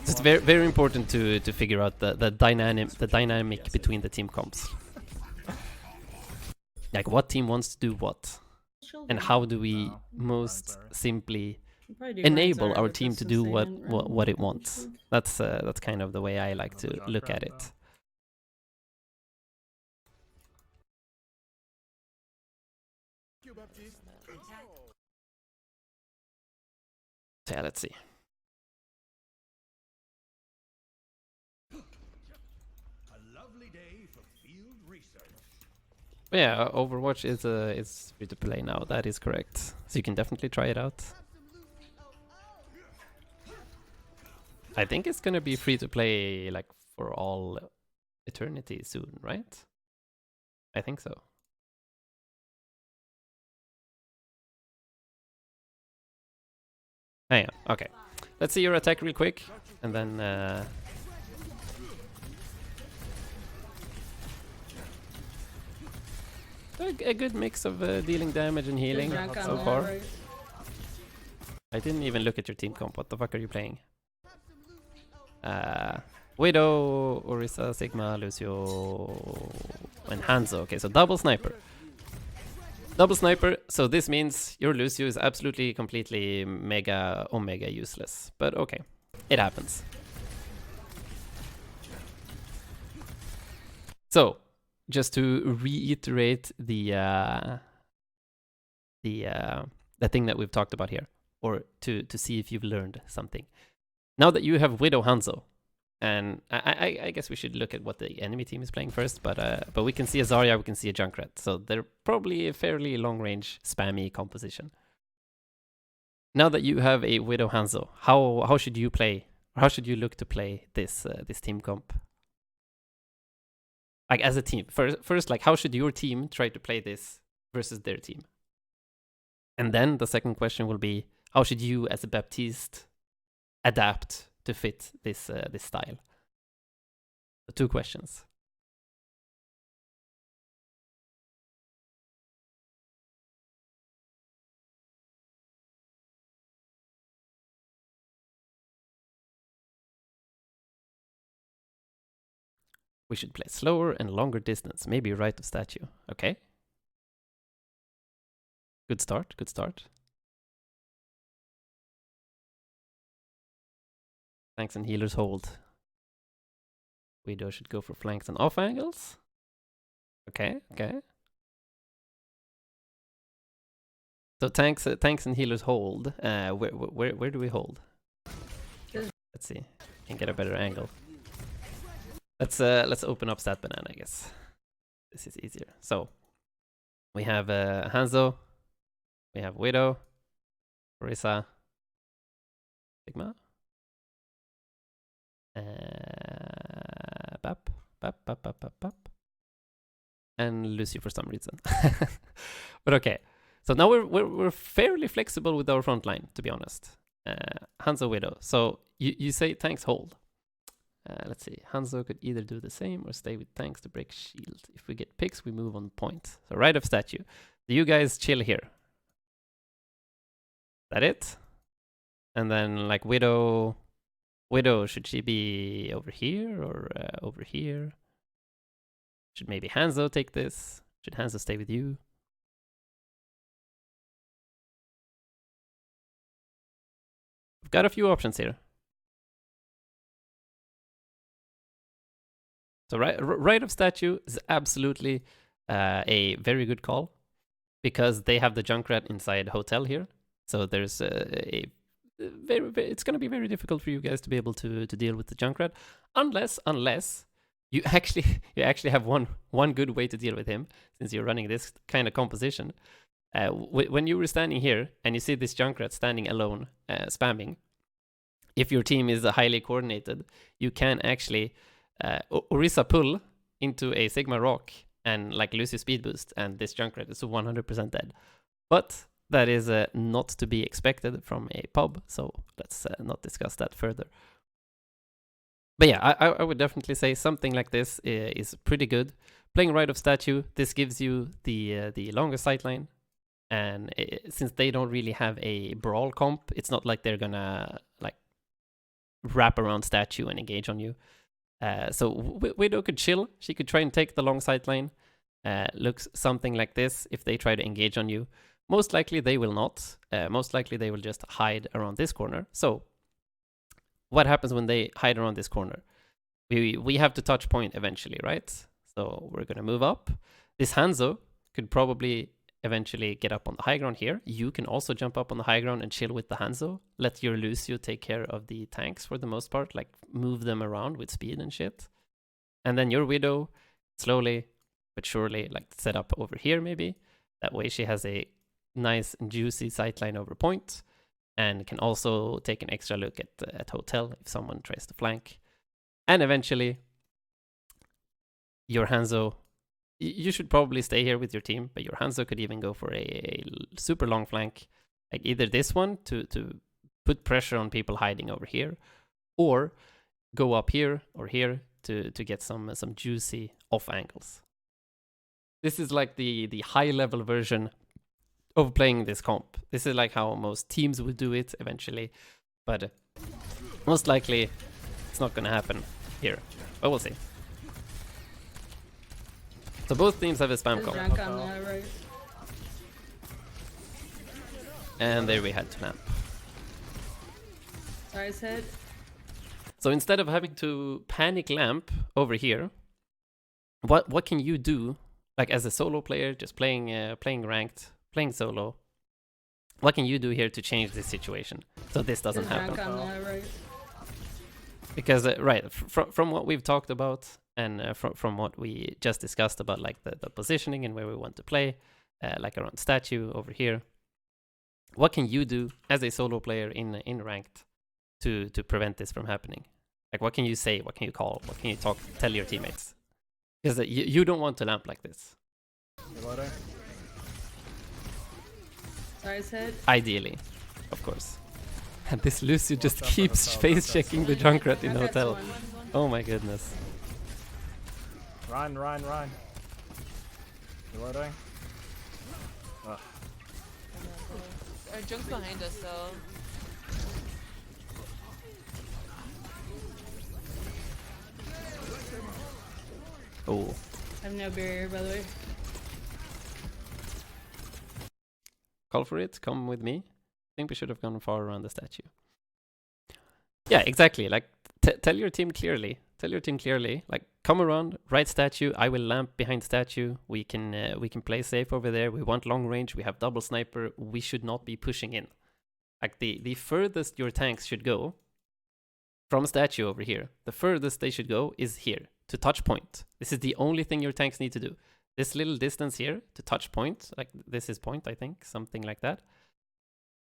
It's very, very important to figure out the dynamic between the team comps. Like, what team wants to do what, and how do we most simply enable our team to do what it wants. That's kind of the way I like to look at it. So yeah, let's see. Yeah, Overwatch is free to play now. That is correct. So you can definitely try it out. I think it's gonna be free to play, like, for all eternity soon, right? I think so. Oh, yeah. Okay. Let's see your attack real quick, and then a good mix of dealing damage and healing so far. I didn't even look at your team comp. What the fuck are you playing? Widow, Orisa, Sigma, Lucio, and Hanzo. Okay, so double sniper. Double sniper, so this means your Lucio is absolutely, completely, mega, omega useless. But okay, it happens. So, just to reiterate the thing that we've talked about here, or to see if you've learned something. Now that you have Widow Hanzo, and I guess we should look at what the enemy team is playing first, but we can see a Zarya, we can see a Junkrat, so they're probably a fairly long-range, spammy composition. Now that you have a Widow Hanzo, how should you play? How should you look to play this team comp? Like, as a team, first, like, how should your team try to play this versus their team? And then the second question will be, how should you, as a Baptiste, adapt to fit this style? So 2 questions. We should play slower and longer distance, maybe right of statue. Okay. Good start, good start. Tanks and healers hold. Widow should go for flanks and off angles. Okay, okay. So tanks and healers hold. Where do we hold? Let's see. Can get a better angle. Let's open up Stat Banana, I guess. This is easier. So we have Hanzo, we have Widow, Orisa, Sigma, Bap, and Lucy for some reason. But okay. So now we're fairly flexible with our front line, to be honest. Hanzo, Widow. So you say tanks hold. Let's see. Hanzo could either do the same or stay with tanks to break shield. If we get picks, we move on point. So right of statue. So you guys chill here. That it? And then like Widow, should she be over here or over here? Should maybe Hanzo take this? Should Hanzo stay with you? We've got a few options here. So right of statue is absolutely a very good call because they have the Junkrat inside hotel here. So there's it's going to be very difficult for you guys to be able to deal with the Junkrat unless you actually have one good way to deal with him since you're running this kind of composition. When you were standing here and you see this Junkrat standing alone spamming, if your team is highly coordinated, you can actually Orisa pull into a Sigma Rock and like lose your speed boost, and this Junkrat is 100% dead. But that is not to be expected from a pub, so let's not discuss that further. But yeah, I would definitely say something like this is pretty good. Playing right of statue, this gives you the longer sightline, and since they don't really have a brawl comp, it's not like they're gonna like wrap around statue and engage on you. So Widow could chill. She could try and take the long sightline. Looks something like this if they try to engage on you. Most likely they will not. Most likely they will just hide around this corner. So what happens when they hide around this corner? We have to touch point eventually, right? So we're going to move up. This Hanzo could probably eventually get up on the high ground here. You can also jump up on the high ground and chill with the Hanzo. Let your Lucio take care of the tanks for the most part, like move them around with speed and shit. And then your Widow, slowly but surely, like set up over here maybe. That way she has a nice and juicy sightline over point and can also take an extra look at hotel if someone tries to flank. And eventually, your Hanzo, you should probably stay here with your team, but your Hanzo could even go for a super long flank, like either this one to put pressure on people hiding over here, or go up here or here to get some juicy off angles. This is like the high level version of playing this comp. This is like how most teams would do it eventually, but most likely it's not gonna happen here, but we'll see. So both teams have a spam There's comp. Jank on the right. And there we had to lamp. Sorry, his head. So instead of having to panic lamp over here, what can you do, like as a solo player, just playing ranked, playing solo? What can you do here to change this situation so this doesn't There's happen? Jank on the right. Because right, from what we've talked about and from what we just discussed about like the positioning and where we want to play, like around statue over here, what can you do as a solo player in ranked to prevent this from happening? Like what can you say? What can you call? What can you tell your teammates? Because you don't want to lamp like this. Reloading. Sorry, his head. Ideally, of course. And this Lucy just Watch out for keeps hotel, face watch out. checking the Junkrat in Junkrat's hotel. one. Oh my goodness. Run. Reloading. Ugh. Junk's behind us though. Oh. I have no barrier, by the way. Call for it. Come with me. I think we should have gone far around the statue. Yeah, exactly. Like, tell your team clearly. Tell your team clearly. Like, come around, right statue. I will lamp behind statue. We can play safe over there. We want long range. We have double sniper. We should not be pushing in. Like, the furthest your tanks should go from statue over here, the furthest they should go is here to touch point. This is the only thing your tanks need to do. This little distance here to touch point, like this is point, I think, something like that.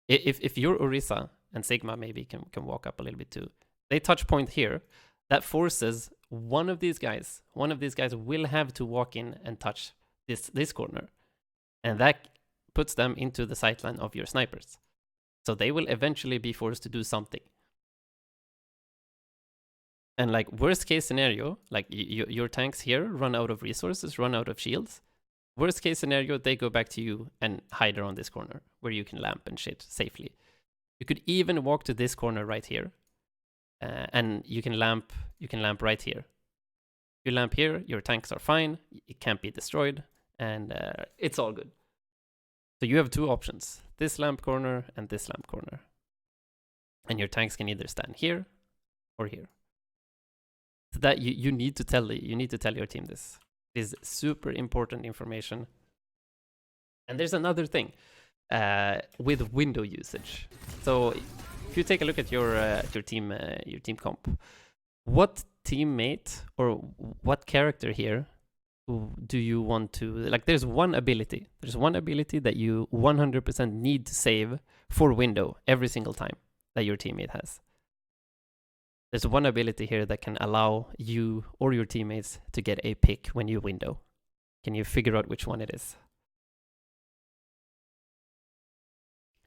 If your Orisa and Sigma maybe can walk up a little bit too, they touch point here, that forces one of these guys will have to walk in and touch this corner, and that puts them into the sightline of your snipers. So they will eventually be forced to do something. And like worst case scenario, like your tanks here run out of resources, run out of shields. Worst case scenario, they go back to you and hide around this corner where you can lamp and shit safely. You could even walk to this corner right here, and you can lamp right here. You lamp here, your tanks are fine. It can't be destroyed, and it's all good. So you have two options: this lamp corner and this lamp corner, and your tanks can either stand here or here. So that you need to tell your team this. It is super important information. And there's another thing with window usage. So if you take a look at your team comp, what teammate or what character here do you want to, like, there's one ability that you 100% need to save for window every single time that your teammate has. There's one ability here that can allow you or your teammates to get a pick when you window. Can you figure out which one it is?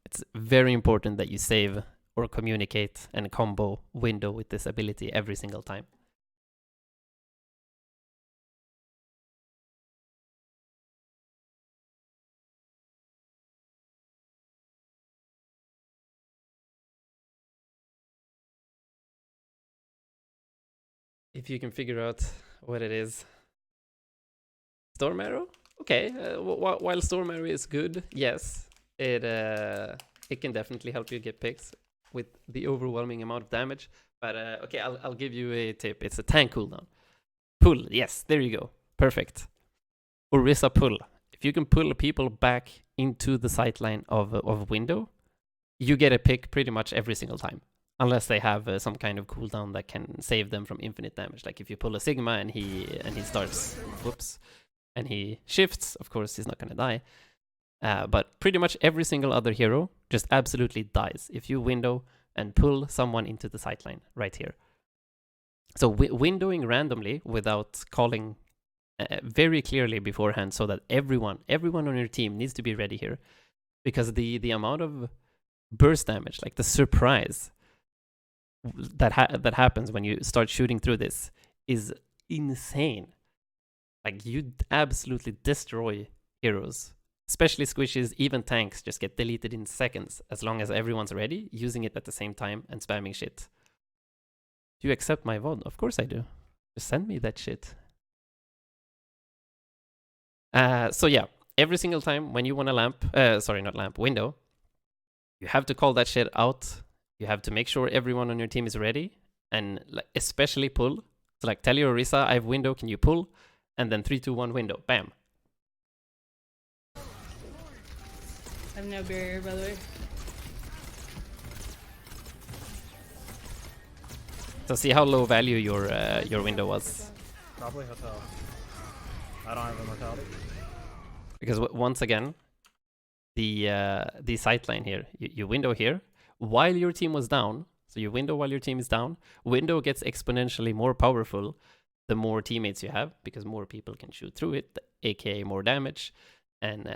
It's very important that you save or communicate and combo window with this ability every single time. If you can figure out what it is. Storm Arrow? Okay, while Storm Arrow is good, yes, it can definitely help you get picks with the overwhelming amount of damage. But okay, I'll give you a tip. It's a tank cooldown. Pull, yes, there you go. Perfect. Orisa pull. If you can pull people back into the sightline of window, you get a pick pretty much every single time. Unless they have some kind of cooldown that can save them from infinite damage. Like if you pull a Sigma and he starts, whoops, and he shifts, of course he's not gonna die. But pretty much every single other hero just absolutely dies if you window and pull someone into the sightline right here. So windowing randomly without calling very clearly beforehand, so that everyone on your team needs to be ready here, because the amount of burst damage, like the surprise that happens when you start shooting through this, is insane. Like, you absolutely destroy heroes, especially squishes. Even tanks just get deleted in seconds as long as everyone's ready, using it at the same time and spamming shit. Do you accept my VOD? Of course I do. Just send me that shit. So yeah, every single time when you want to window, you have to call that shit out. You have to make sure everyone on your team is ready, and like, especially pull. So like, tell your Orisa, I have window, can you pull? And then 3, 2, 1, window, bam. I have no barrier, by the way. So see how low value your window was. Probably hotel. I don't have immortality. Because once again, the sightline here, you window here while your team was down. So you window while your team is down. Window gets exponentially more powerful the more teammates you have, because more people can shoot through it, aka more damage. And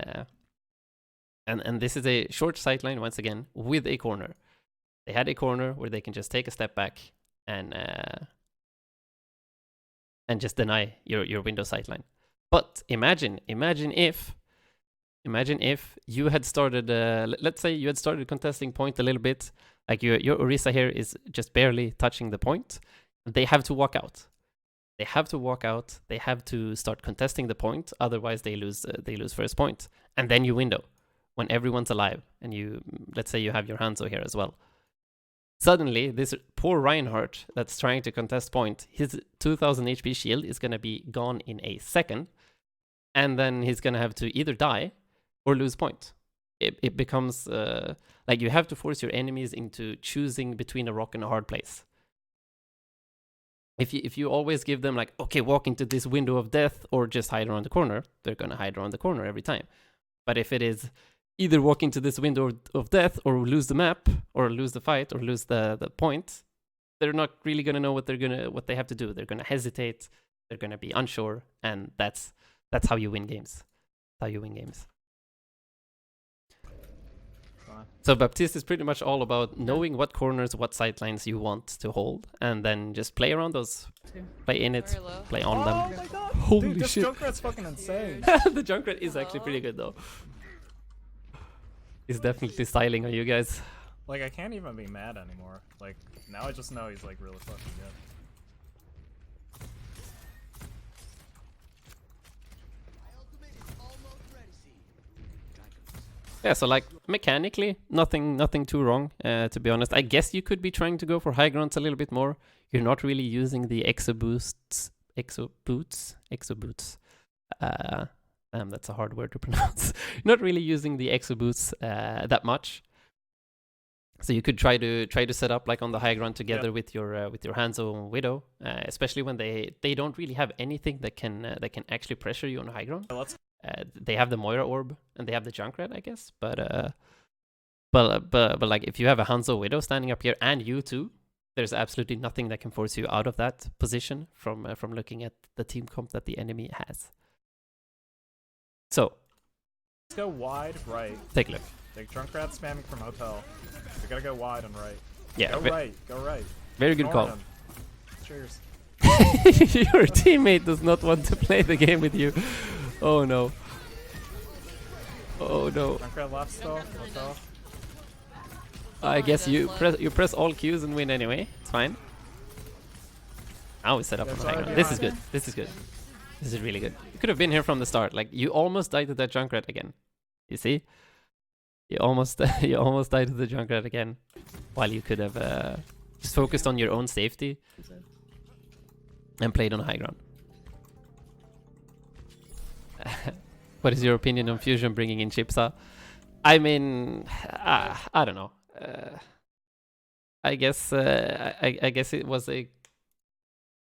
this is a short sightline once again with a corner. They had a corner where they can just take a step back and just deny your window sightline. But imagine if you had started, let's say you had started contesting point a little bit, like your Orisa here is just barely touching the point. They have to walk out. They have to start contesting the point, otherwise they lose first point. And then you window when everyone's alive, and let's say you have your Hanzo here as well. Suddenly, this poor Reinhardt that's trying to contest point, his 2000 HP shield is going to be gone in a second. And then he's going to have to either die or lose point. It becomes like you have to force your enemies into choosing between a rock and a hard place. If you always give them like, okay, walk into this window of death or just hide around the corner, they're going to hide around the corner every time. But if it is either walk into this window of death or lose the map or lose the fight or lose the point, they're not really going to know what they have to do. They're going to hesitate, they're going to be unsure, and that's how you win games. That's how you win games. So Baptiste is pretty much all about knowing what corners, what sidelines you want to hold, and then just play around those. Play in it, Very low. play on Oh them. my god! Holy Dude, this shit. Junkrat's fucking insane. The Junkrat is actually pretty good though. He's definitely styling on you guys. Like, I can't even be mad anymore. Like, now I just know he's like really fucking good. Yeah, so like mechanically, nothing too wrong. To be honest, I guess you could be trying to go for high grounds a little bit more. You're not really using the exo boots. That's a hard word to pronounce. You're not really using the exo boots that much. So you could try to set up like on the high ground together with your Hanzo Widow, especially when they don't really have anything that can actually pressure you on high ground. They have the Moira orb and they have the Junkrat, I guess. But like if you have a Hanzo Widow standing up here and you too, there's absolutely nothing that can force you out of that position from looking at the team comp that the enemy has. So let's go wide right. Take a look. Like Junkrat spamming from hotel. We gotta go wide and right. Yeah. Go right. Go right. Very good Ignore call. him. Cheers. Your teammate does not want to play the game with you. Oh no. Oh no. Junkrat left still. Hotel. I guess you press all Qs and win anyway. It's fine. Now we set up on the high ground. This is good. This is good. This is really good. You could have been here from the start. Like you almost died to that Junkrat again. You see? You almost died to the Junkrat again, while you could have just focused on your own safety and played on high ground. What is your opinion on Fusion bringing in Chipsa? I mean, I don't know. I guess I guess it was a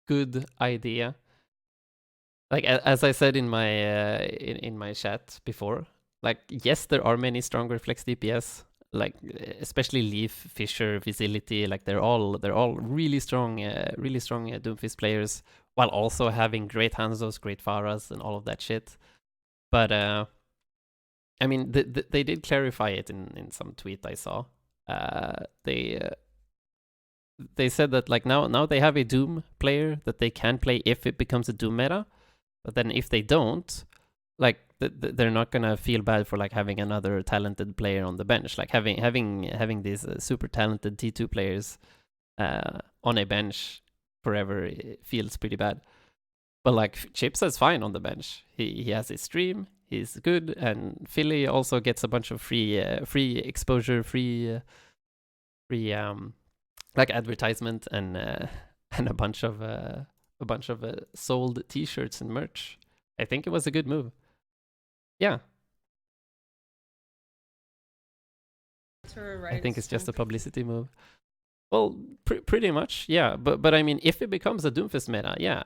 good idea. Like as I said in my in my chat before, like yes, there are many stronger flex DPS, like especially Leaf, Fisher, Visility. Like they're all really strong Doomfist players, while also having great Hanzos, great Pharas, and all of that shit. But I mean, they did clarify it in some tweet I saw. They said that like now they have a Doom player that they can play if it becomes a Doom meta, but then if they don't, like they're not gonna feel bad for like having another talented player on the bench. Like having these super talented T2 players on a bench forever feels pretty bad. But like Chips is fine on the bench. He has his stream. He's good, and Philly also gets a bunch of free exposure, free like advertisement and a bunch of sold T-shirts and merch. I think it was a good move. Yeah. I think it's just a publicity move. Well, pretty much, yeah. But I mean, if it becomes a Doomfist meta, yeah,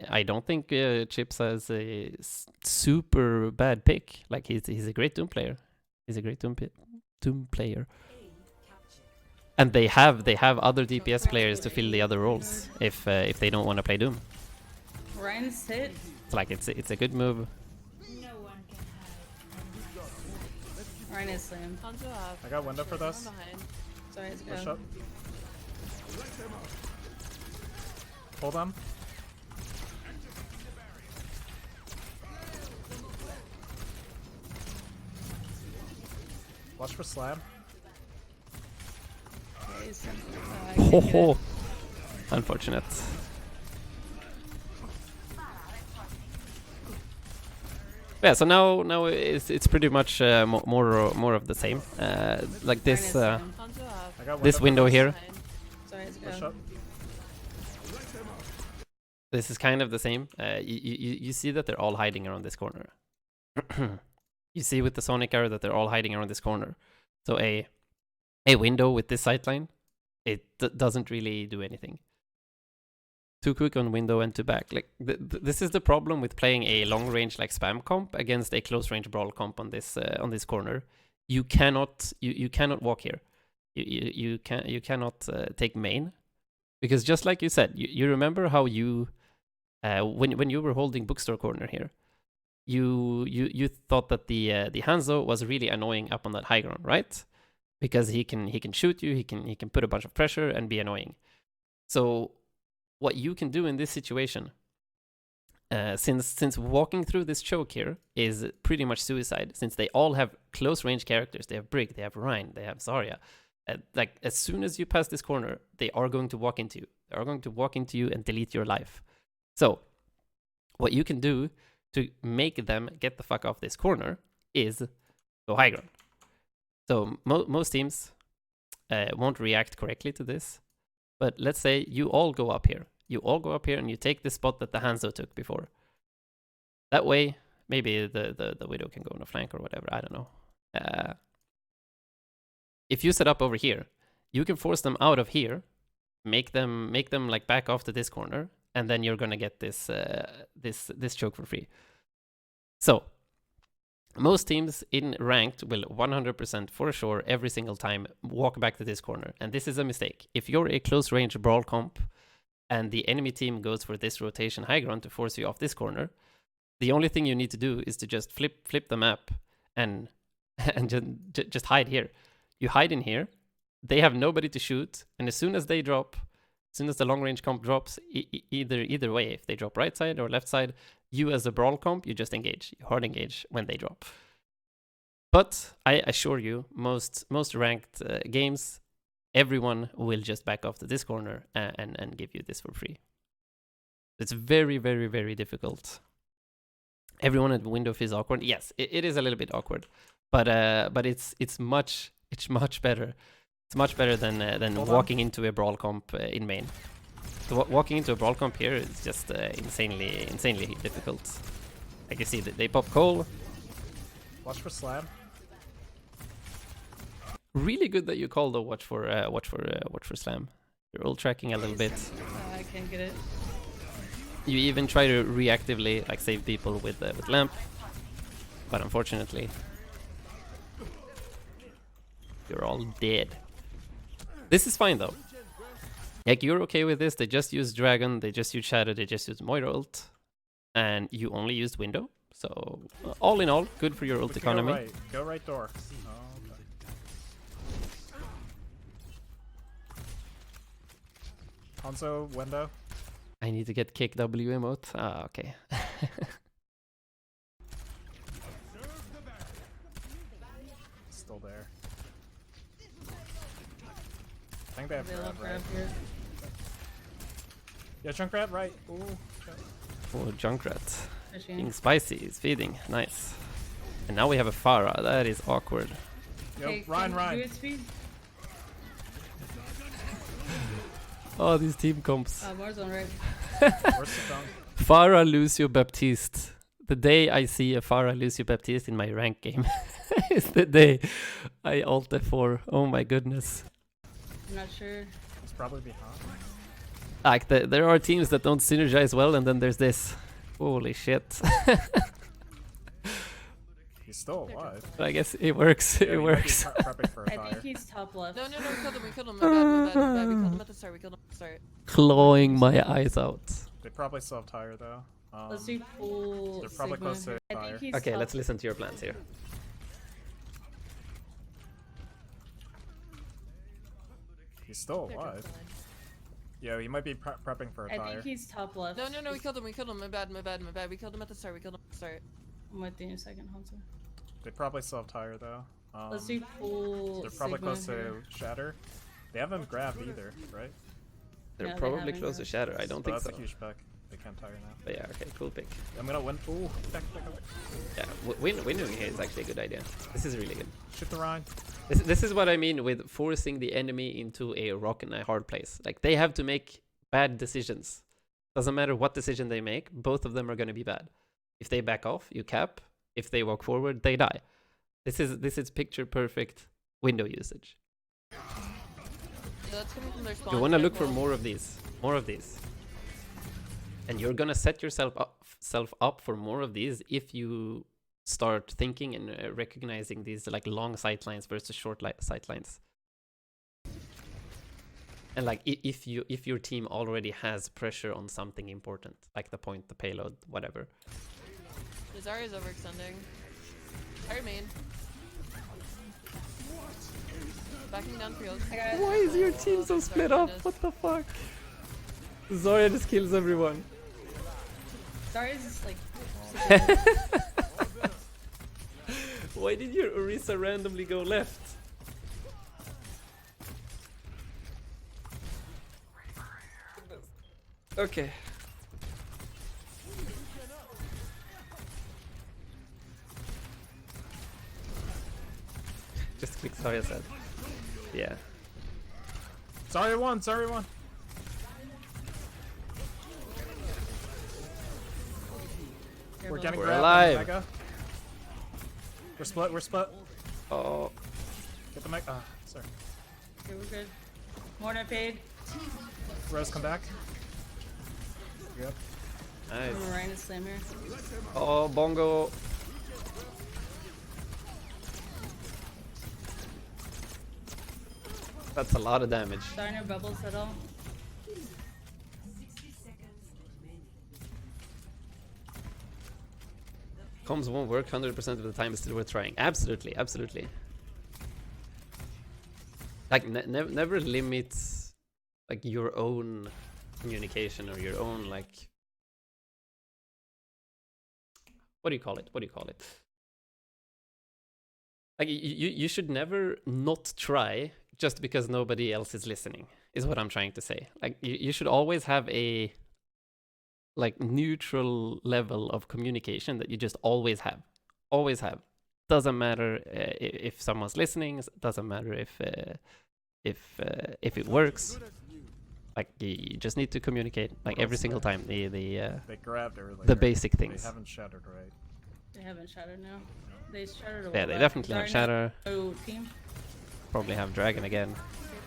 I don't think Chips has a super bad pick. Like he's a great Doom player. He's a great Doom player. And they have other DPS players to fill the other roles if they don't want to play Doom. Ryan's hit. It's like it's a good move. Ryan is slammed. Hanzo up. I got window for this. I'm behind. Sorry, it's Push go. up. Hold on. Watch for slab. Okay, so, Ho ho. Unfortunate. Yeah, so now it's pretty much more of the same. Like this Hanzo up. I got this for window this. here. Push go. up. This is kind of the same. You see that they're all hiding around this corner. You see with the Sonic arrow that they're all hiding around this corner. So a window with this sightline, it doesn't really do anything. Too quick on window and too back. Like this is the problem with playing a long range like spam comp against a close range brawl comp on this corner. You cannot walk here. You cannot take main, because just like you said, you remember how you when you were holding bookstore corner here, you thought that the Hanzo was really annoying up on that high ground, right? Because he can shoot you, he can put a bunch of pressure and be annoying. So what you can do in this situation, since walking through this choke here is pretty much suicide, since they all have close range characters, they have Brig, they have Rein, they have Zarya. Like as soon as you pass this corner, they are going to walk into you. They are going to walk into you and delete your life. So what you can do to make them get the fuck off this corner is go high ground. So most teams won't react correctly to this. But let's say you all go up here. You all go up here and you take the spot that the Hanzo took before. That way, maybe the Widow can go on a flank or whatever. I don't know. If you set up over here, you can force them out of here, make them like back off to this corner, and then you're gonna get this this choke for free. So most teams in ranked will 100% for sure every single time walk back to this corner, and this is a mistake. If you're a close range brawl comp and the enemy team goes for this rotation high ground to force you off this corner, the only thing you need to do is to just flip the map and just hide here. You hide in here, they have nobody to shoot, and as soon as they drop, as soon as the long range comp drops, either way, if they drop right side or left side, you as a brawl comp, you just engage. You hard engage when they drop. But I assure you, most ranked games, everyone will just back off to this corner and give you this for free. It's very, very, very difficult. Everyone at window feels awkward. Yes, it is a little bit awkward, but it's much better. It's much better than walking into a brawl comp in main. So walking into a brawl comp here is just insanely difficult. Like you see, they pop Cole. Watch for slam. Really good that you call the watch for slam. You're all tracking a little bit. I can't get it. You even try to reactively like save people with lamp, but unfortunately, you're all dead. This is fine though. Like you're okay with this. They just use dragon. They just use shadow. They just use Moira ult, and you only used window. So all in all, good for your ult economy. Go right door. Oh, okay. Hanzo, window. I need to get kick W emote. Ah, okay. Still there. I think they have They grab, love right? grab here. Yeah, Junkrat, right. Ooh. Oh, Junkrat. Fishing. Being spicy is feeding. Nice. And now we have a Pharah. That is awkward. Yo, Hey, Ryan, can Ryan. you do it speed? Oh, these team comps. Warzone, right? Where's the tongue? Pharah Lucio Baptiste. The day I see a Pharah Lucio Baptiste in my rank game is the day I ult F4. Oh my goodness. I'm not sure. It's probably behind. Like there are teams that don't synergize well, and then there's this. Holy shit. He's still alive. I guess it works. Yeah, it he might be works. prepping for a I fire. think he's top left. No, we killed him. My bad. We killed him at the start. We killed him at the start. Clawing my eyes out. They probably still have tire though. Let's do full They're probably Sigma. close to I fire. think he's Okay, top. let's listen to your plans here. He's still They're alive. fine. Yo, he might be prepping for a I tire. think he's top left. No, we killed him. We killed him. My bad. We killed him at the start. I'm with you in a second, Hanzo. They probably still have tire though. Let's do full They're probably Sigma close to here. Shatter. They haven't grabbed either, right? They're Yeah, they probably haven't close to yet. Shatter. I don't So think that's so. a huge spec. They can't tire now. But yeah, okay, cool pick. I'm gonna win. Ooh, back. Yeah, windowing here is actually a good idea. This is really good. Shoot the Rhine. This is what I mean with forcing the enemy into a rock and a hard place. Like, they have to make bad decisions. Doesn't matter what decision they make, both of them are going to be bad. If they back off, you cap. If they walk forward, they die. This is picture perfect window usage. Yeah, that's coming from their spawn. You want to look for circle. more of these. More of these. And you're going to set yourself up for more of these if you start thinking and recognizing these like long sightlines versus short sightlines. And like if your team already has pressure on something important, like the point, the payload, whatever. The Zarya's overextending. Fire main. Backing down field. Why is your team so split up? What the fuck? Zarya just kills everyone. Sorry, it's just like. Why did your Orisa randomly go left? Okay. Just click Zarya said. Yeah. Zarya won. Zarya won. We're getting We're grabbed. alive. Mega. We're split. We're split. Oh. Get the mech. Ah, sorry. Okay, we're good. Mortar paid. Rose, come back. Yep. Nice. I'm Ryan to slam here. Oh, bongo. That's a lot of damage. Sorry, no bubbles at all. Comms won't work 100% of the time, it's still worth trying. Absolutely, absolutely. Like, never limit like your own communication or your own like. What do you call it? What do you call it? Like, you should never not try just because nobody else is listening, is what I'm trying to say. Like, you should always have a like neutral level of communication that you just always have. Always have. Doesn't matter if someone's listening, doesn't matter if it works. Like, you just need to communicate like every single time They grabbed earlier. the basic things. They haven't shattered right. They haven't shattered now. They shattered a while Yeah, they back. definitely have Sorry, Shatter. no team. Probably have Dragon again.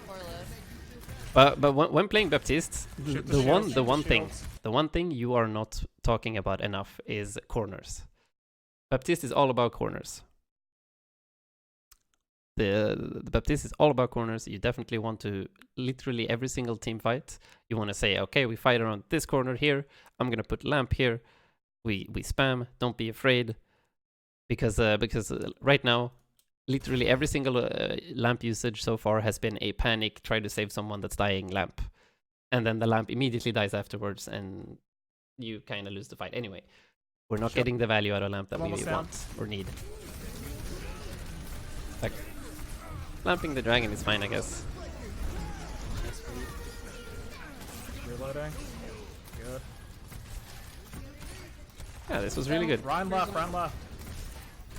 4 left. But when playing Baptiste, Shoot the shields, one shields. thing you are not talking about enough is corners. Baptiste is all about corners. The Baptiste is all about corners. You definitely want to, literally every single team fight, you want to say, okay, we fight around this corner here. I'm gonna put lamp here. We spam. Don't be afraid, because right now, literally every single lamp usage so far has been a panic, try to save someone that's dying lamp, and then the lamp immediately dies afterwards, and you kind of lose the fight anyway. We're not getting the value out of lamp that I'm we almost want or need. Like, lamping the dragon is fine, I guess. Reloading. Good. Yeah, this was really good. Ryan left. Ryan left.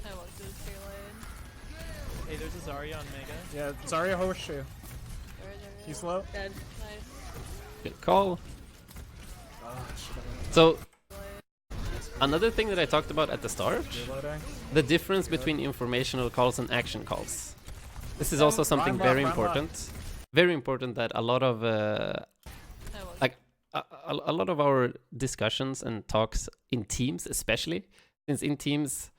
I walked through the stay lane. Hey, there's a Zarya on Mega. Yeah, Zarya horseshoe. There. He's low. Dead. Nice. Good call. Oh, shit. So, another thing that I talked about at the start, Reloading. the difference between informational calls and action calls. This is also something Ryan very left, Ryan important. Very important that a lot of I walked. like a lot of our discussions and talks in teams, especially since in teams,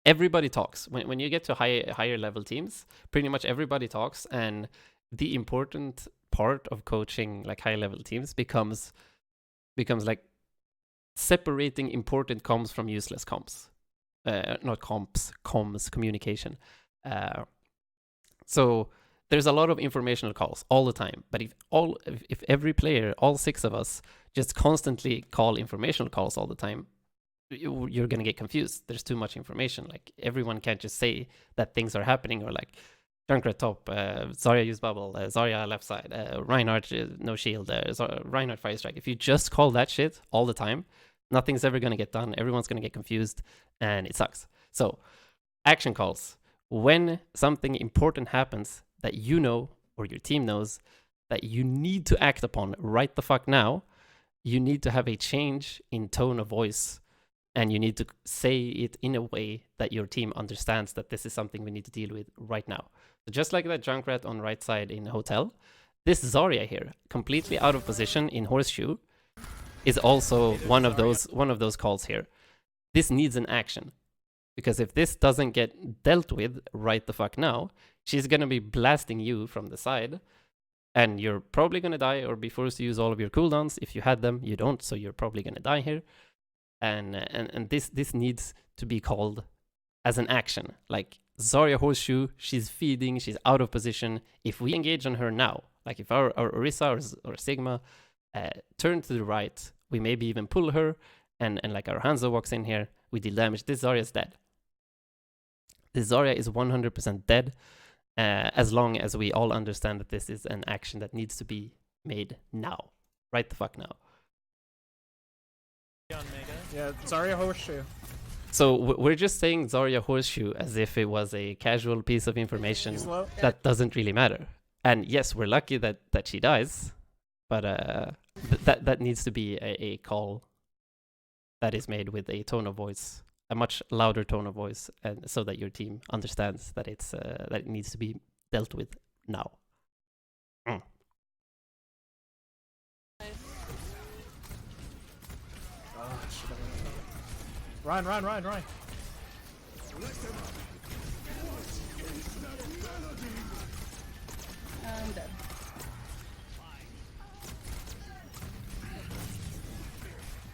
everybody talks. When you get to higher level teams, pretty much everybody talks, and the important part of coaching like high level teams becomes like separating important comms from useless comms. Not comms, communication. So there's a lot of informational calls all the time. But if every player, all 6 of us, just constantly call informational calls all the time, you're gonna get confused. There's too much information. Like, everyone can't just say that things are happening, or like Junkrat top, Zarya use bubble, Zarya left side, Reinhardt no shield, Reinhardt fire strike. If you just call that shit all the time, nothing's ever gonna get done. Everyone's gonna get confused, and it sucks. So, action calls. When something important happens that you know or your team knows that you need to act upon right the fuck now, you need to have a change in tone of voice, and you need to say it in a way that your team understands that this is something we need to deal with right now. So just like that Junkrat on right side in Hotel, this Zarya here, completely out of position in Horseshoe, is also one of those calls here. This needs an action. Because if this doesn't get dealt with right the fuck now, she's gonna be blasting you from the side, and you're probably gonna die or be forced to use all of your cooldowns. If you had them, you don't, so you're probably gonna die here. And this needs to be called as an action. Like Zarya Horseshoe, she's feeding, she's out of position. If we engage on her now, like if our Orisa or Sigma turn to the right, we maybe even pull her, and like our Hanzo walks in here, we deal damage. This Zarya is dead. This Zarya is 100% dead, as long as we all understand that this is an action that needs to be made now. Right the fuck now. Yeah, Zarya Horseshoe. So we're just saying Zarya Horseshoe as if it was a casual piece of information He's low. that doesn't really matter. And yes, we're lucky that she dies, but that needs to be a call that is made with a tone of voice, a much louder tone of voice, and so that your team understands that it's that it needs to be dealt with now. Oh, shit, Ryan. I'm dead.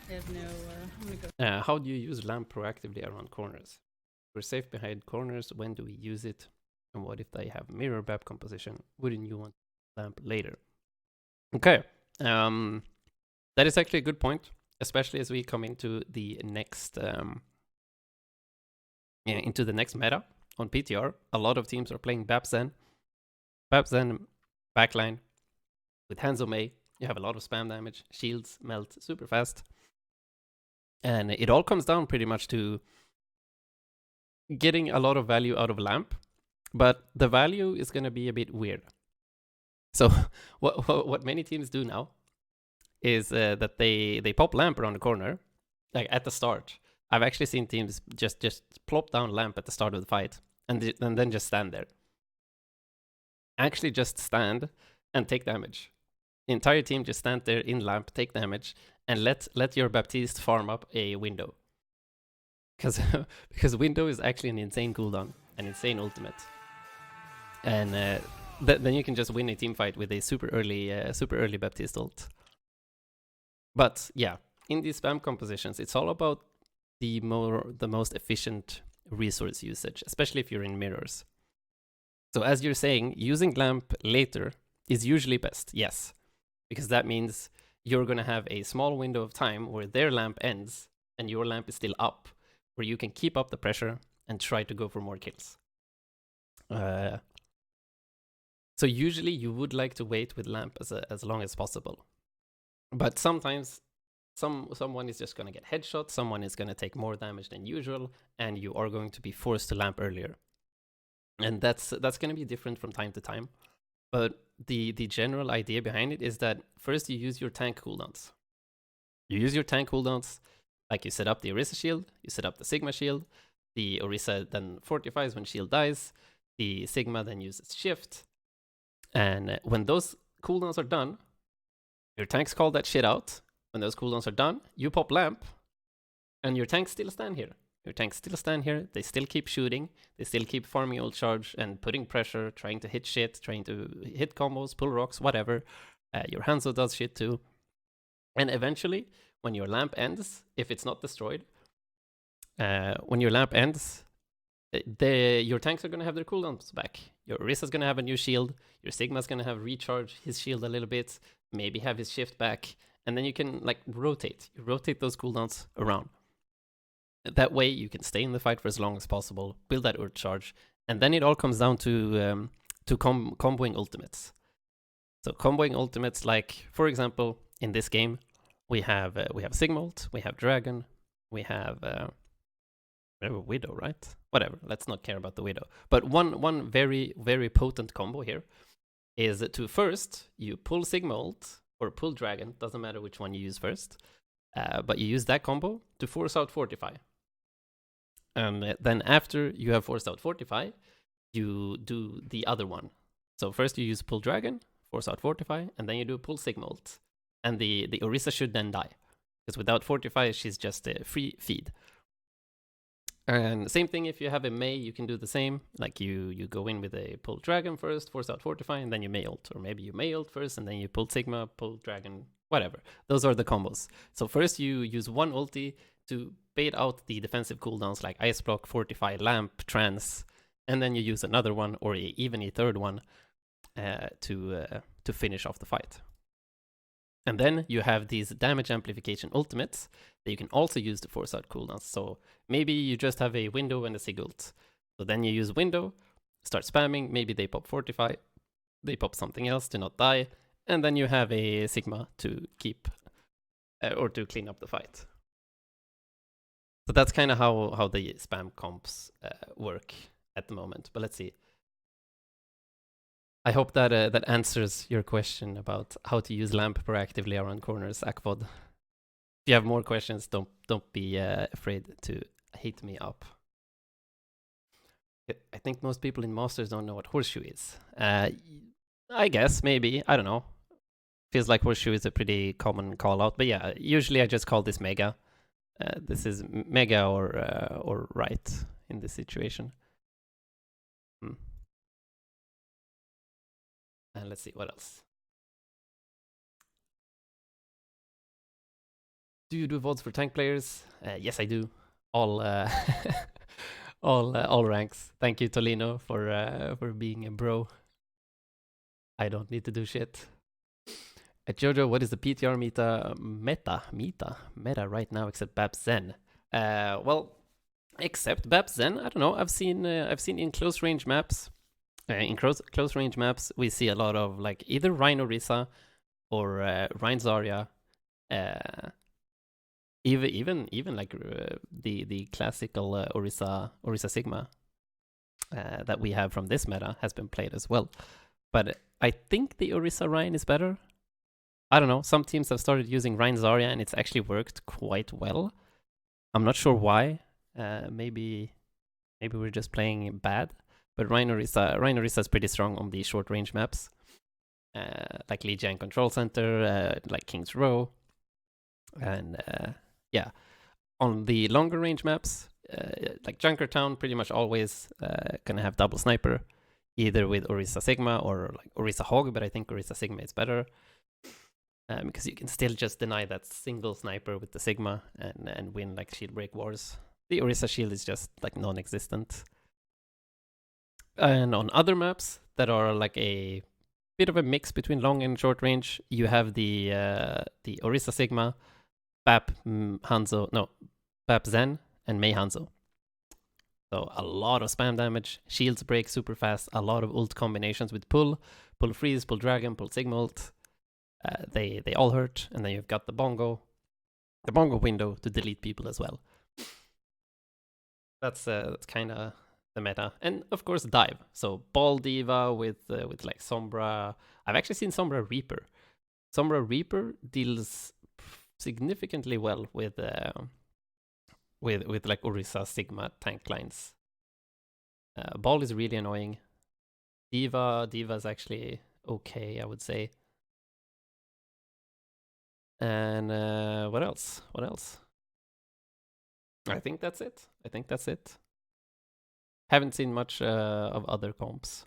They have no. I'm gonna go. How do you use lamp proactively around corners? We're safe behind corners. When do we use it? And what if they have mirror BAP composition? Wouldn't you want lamp later? Okay, that is actually a good point, especially as we come into the next meta on PTR. A lot of teams are playing BAP Zen backline with Hanzo Mei. You have a lot of spam damage, shields melt super fast, and it all comes down pretty much to getting a lot of value out of lamp, but the value is going to be a bit weird. So what many teams do now is that they pop lamp around the corner, like at the start. I've actually seen teams just plop down lamp at the start of the fight and then just stand there. Actually just stand and take damage. The entire team just stand there in lamp, take damage, and let your Baptiste farm up a window. Because window is actually an insane cooldown, an insane ultimate. And then you can just win a team fight with a super early Baptiste ult. But yeah, in these spam compositions, it's all about the most efficient resource usage, especially if you're in mirrors. So as you're saying, using lamp later is usually best, yes, because that means you're gonna have a small window of time where their lamp ends and your lamp is still up, where you can keep up the pressure and try to go for more kills. So usually you would like to wait with lamp as long as possible. But sometimes someone is just going to get headshot, someone is going to take more damage than usual, and you are going to be forced to lamp earlier. And that's going to be different from time to time. But the general idea behind it is that first you use your tank cooldowns. You use your tank cooldowns, like you set up the Orisa shield, you set up the Sigma shield, the Orisa then fortifies when shield dies, the Sigma then uses shift. And when those cooldowns are done, your tanks call that shit out. When those cooldowns are done, you pop lamp, and your tanks still stand here. Your tanks still stand here, they still keep shooting, they still keep farming ult charge and putting pressure, trying to hit shit, trying to hit combos, pull rocks, whatever. Your Hanzo does shit too. And eventually, when your lamp ends, if it's not destroyed, when your lamp ends, your tanks are going to have their cooldowns back. Your Orisa's going to have a new shield. Your Sigma's going to have recharge his shield a little bit, maybe have his shift back, and then you can like rotate. You rotate those cooldowns around. That way you can stay in the fight for as long as possible, build that ult charge, And then it all comes down to comboing ultimates. So comboing ultimates, like for example, in this game, we have Sigmult, we have Dragon, we have Widow, right? Whatever. Let's not care about the Widow. But one very very potent combo here is to first you pull Sigmult or pull Dragon, doesn't matter which one you use first, but you use that combo to force out Fortify. And then after you have forced out Fortify, you do the other one. So first you use pull Dragon, force out Fortify, and then you do pull Sigmult. And the Orisa should then die. Because without Fortify, she's just a free feed. And same thing if you have a Mei, you can do the same. Like you go in with a pull Dragon first, force out Fortify, and then you Mei ult. Or maybe you Mei ult first, and then you pull Sigma, pull Dragon, whatever. Those are the combos. So first you use one ulti to bait out the defensive cooldowns like Ice Block, Fortify, Lamp, Trance, and then you use another one or even a third one to finish off the fight. And then you have these damage amplification ultimates that you can also use to force out cooldowns. So maybe you just have a Window and a Sig ult. So then you use Window, start spamming, maybe they pop Fortify, they pop something else to not die, and then you have a Sigma to keep or to clean up the fight. So that's kind of how the spam comps work at the moment. But let's see. I hope that that answers your question about how to use Lamp proactively around corners, Akvod. If you have more questions, don't be afraid to hit me up. I think most people in Masters don't know what Horseshoe is. I guess, maybe, I don't know. Feels like Horseshoe is a pretty common call out, but yeah, usually I just call this Mega. This is Mega or right in this situation. And let's see, what else? Do you do VODs for tank players? Yes, I do. All all ranks. Thank you, Tolino, for being a bro. I don't need to do shit. Jojo, what is the PTR meta right now except Bap Zen? Well, except Bap Zen, I don't know. I've seen in close range maps. In close range maps, we see a lot of like either Rhino Orisa or Rhine Zarya. Even like the classical Orisa Sigma that we have from this meta has been played as well. But I think the Orisa Rhine is better. I don't know. Some teams have started using Rhine Zarya and it's actually worked quite well. I'm not sure why. Maybe we're just playing bad. But Rhine Orisa is pretty strong on the short range maps, like Lijiang Control Center, like King's Row, and yeah, on the longer range maps, like Junkertown, pretty much always gonna have double sniper, either with Orisa Sigma or like Orisa Hog, but I think Orisa Sigma is better because you can still just deny that single sniper with the Sigma and win like shield break wars. The Orisa shield is just like non-existent. And on other maps that are like a bit of a mix between long and short range, you have the Orisa Sigma, Bap Zen, and Mei Hanzo. So a lot of spam damage, shields break super fast, a lot of ult combinations with pull freeze, pull dragon, pull Sigma ult. They all hurt, and then you've got the bongo window to delete people as well. That's kind of the meta, and of course dive. So Ball Diva with like Sombra. I've actually seen Sombra Reaper. Sombra Reaper deals significantly well with like Orisa Sigma tank lines. Ball is really annoying. Diva is actually okay, I would say. And what else? I think that's it. Haven't seen much of other comps.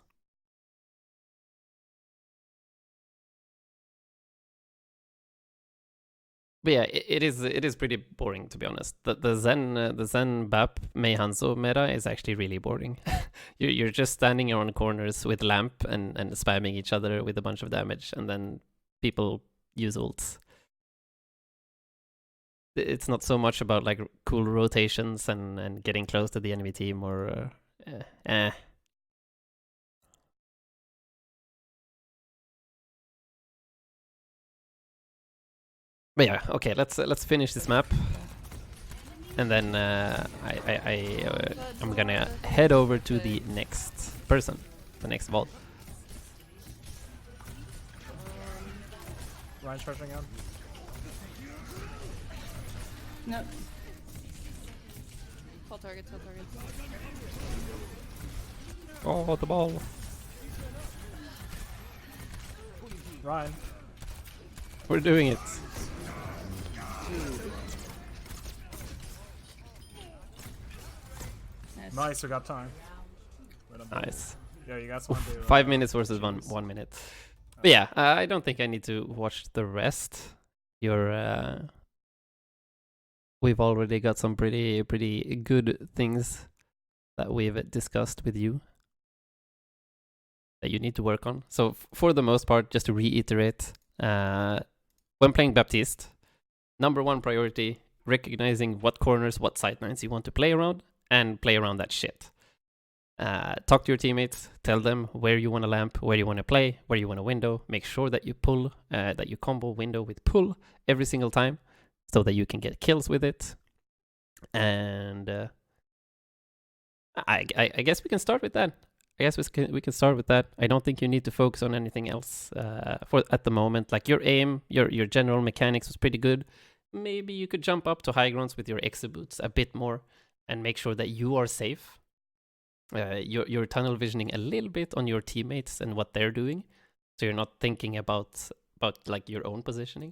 But yeah, it is pretty boring, to be honest. The Zen Bap Mei Hanzo meta is actually really boring. You're just standing around corners with Lamp and spamming each other with a bunch of damage, and then people use ults. It's not so much about like cool rotations and getting close to the enemy team or But yeah, okay, let's finish this map, and then I'm gonna head over to the next person, the next vault. Ryan charging on. No. Full target, full target. Oh, the ball. Ryan. We're doing it. Nice, we got time. Nice. Yeah, you got someone to... 5 minutes versus 1 minute. But yeah, I don't think I need to watch the rest. We've already got some pretty good things that we've discussed with you that you need to work on. So for the most part, just to reiterate, when playing Baptiste, number one priority, recognizing what corners, what sidelines you want to play around, and play around that shit. Talk to your teammates, tell them where you want to lamp, where you want to play, where you want to window. Make sure that you pull, that you combo window with pull every single time, so that you can get kills with it. And I guess we can start with that. I guess we can start with that. I don't think you need to focus on anything else for at the moment. Like your aim, your general mechanics was pretty good. Maybe you could jump up to high grounds with your exit boots a bit more and make sure that you are safe. You're tunnel visioning a little bit on your teammates and what they're doing, so you're not thinking about like your own positioning.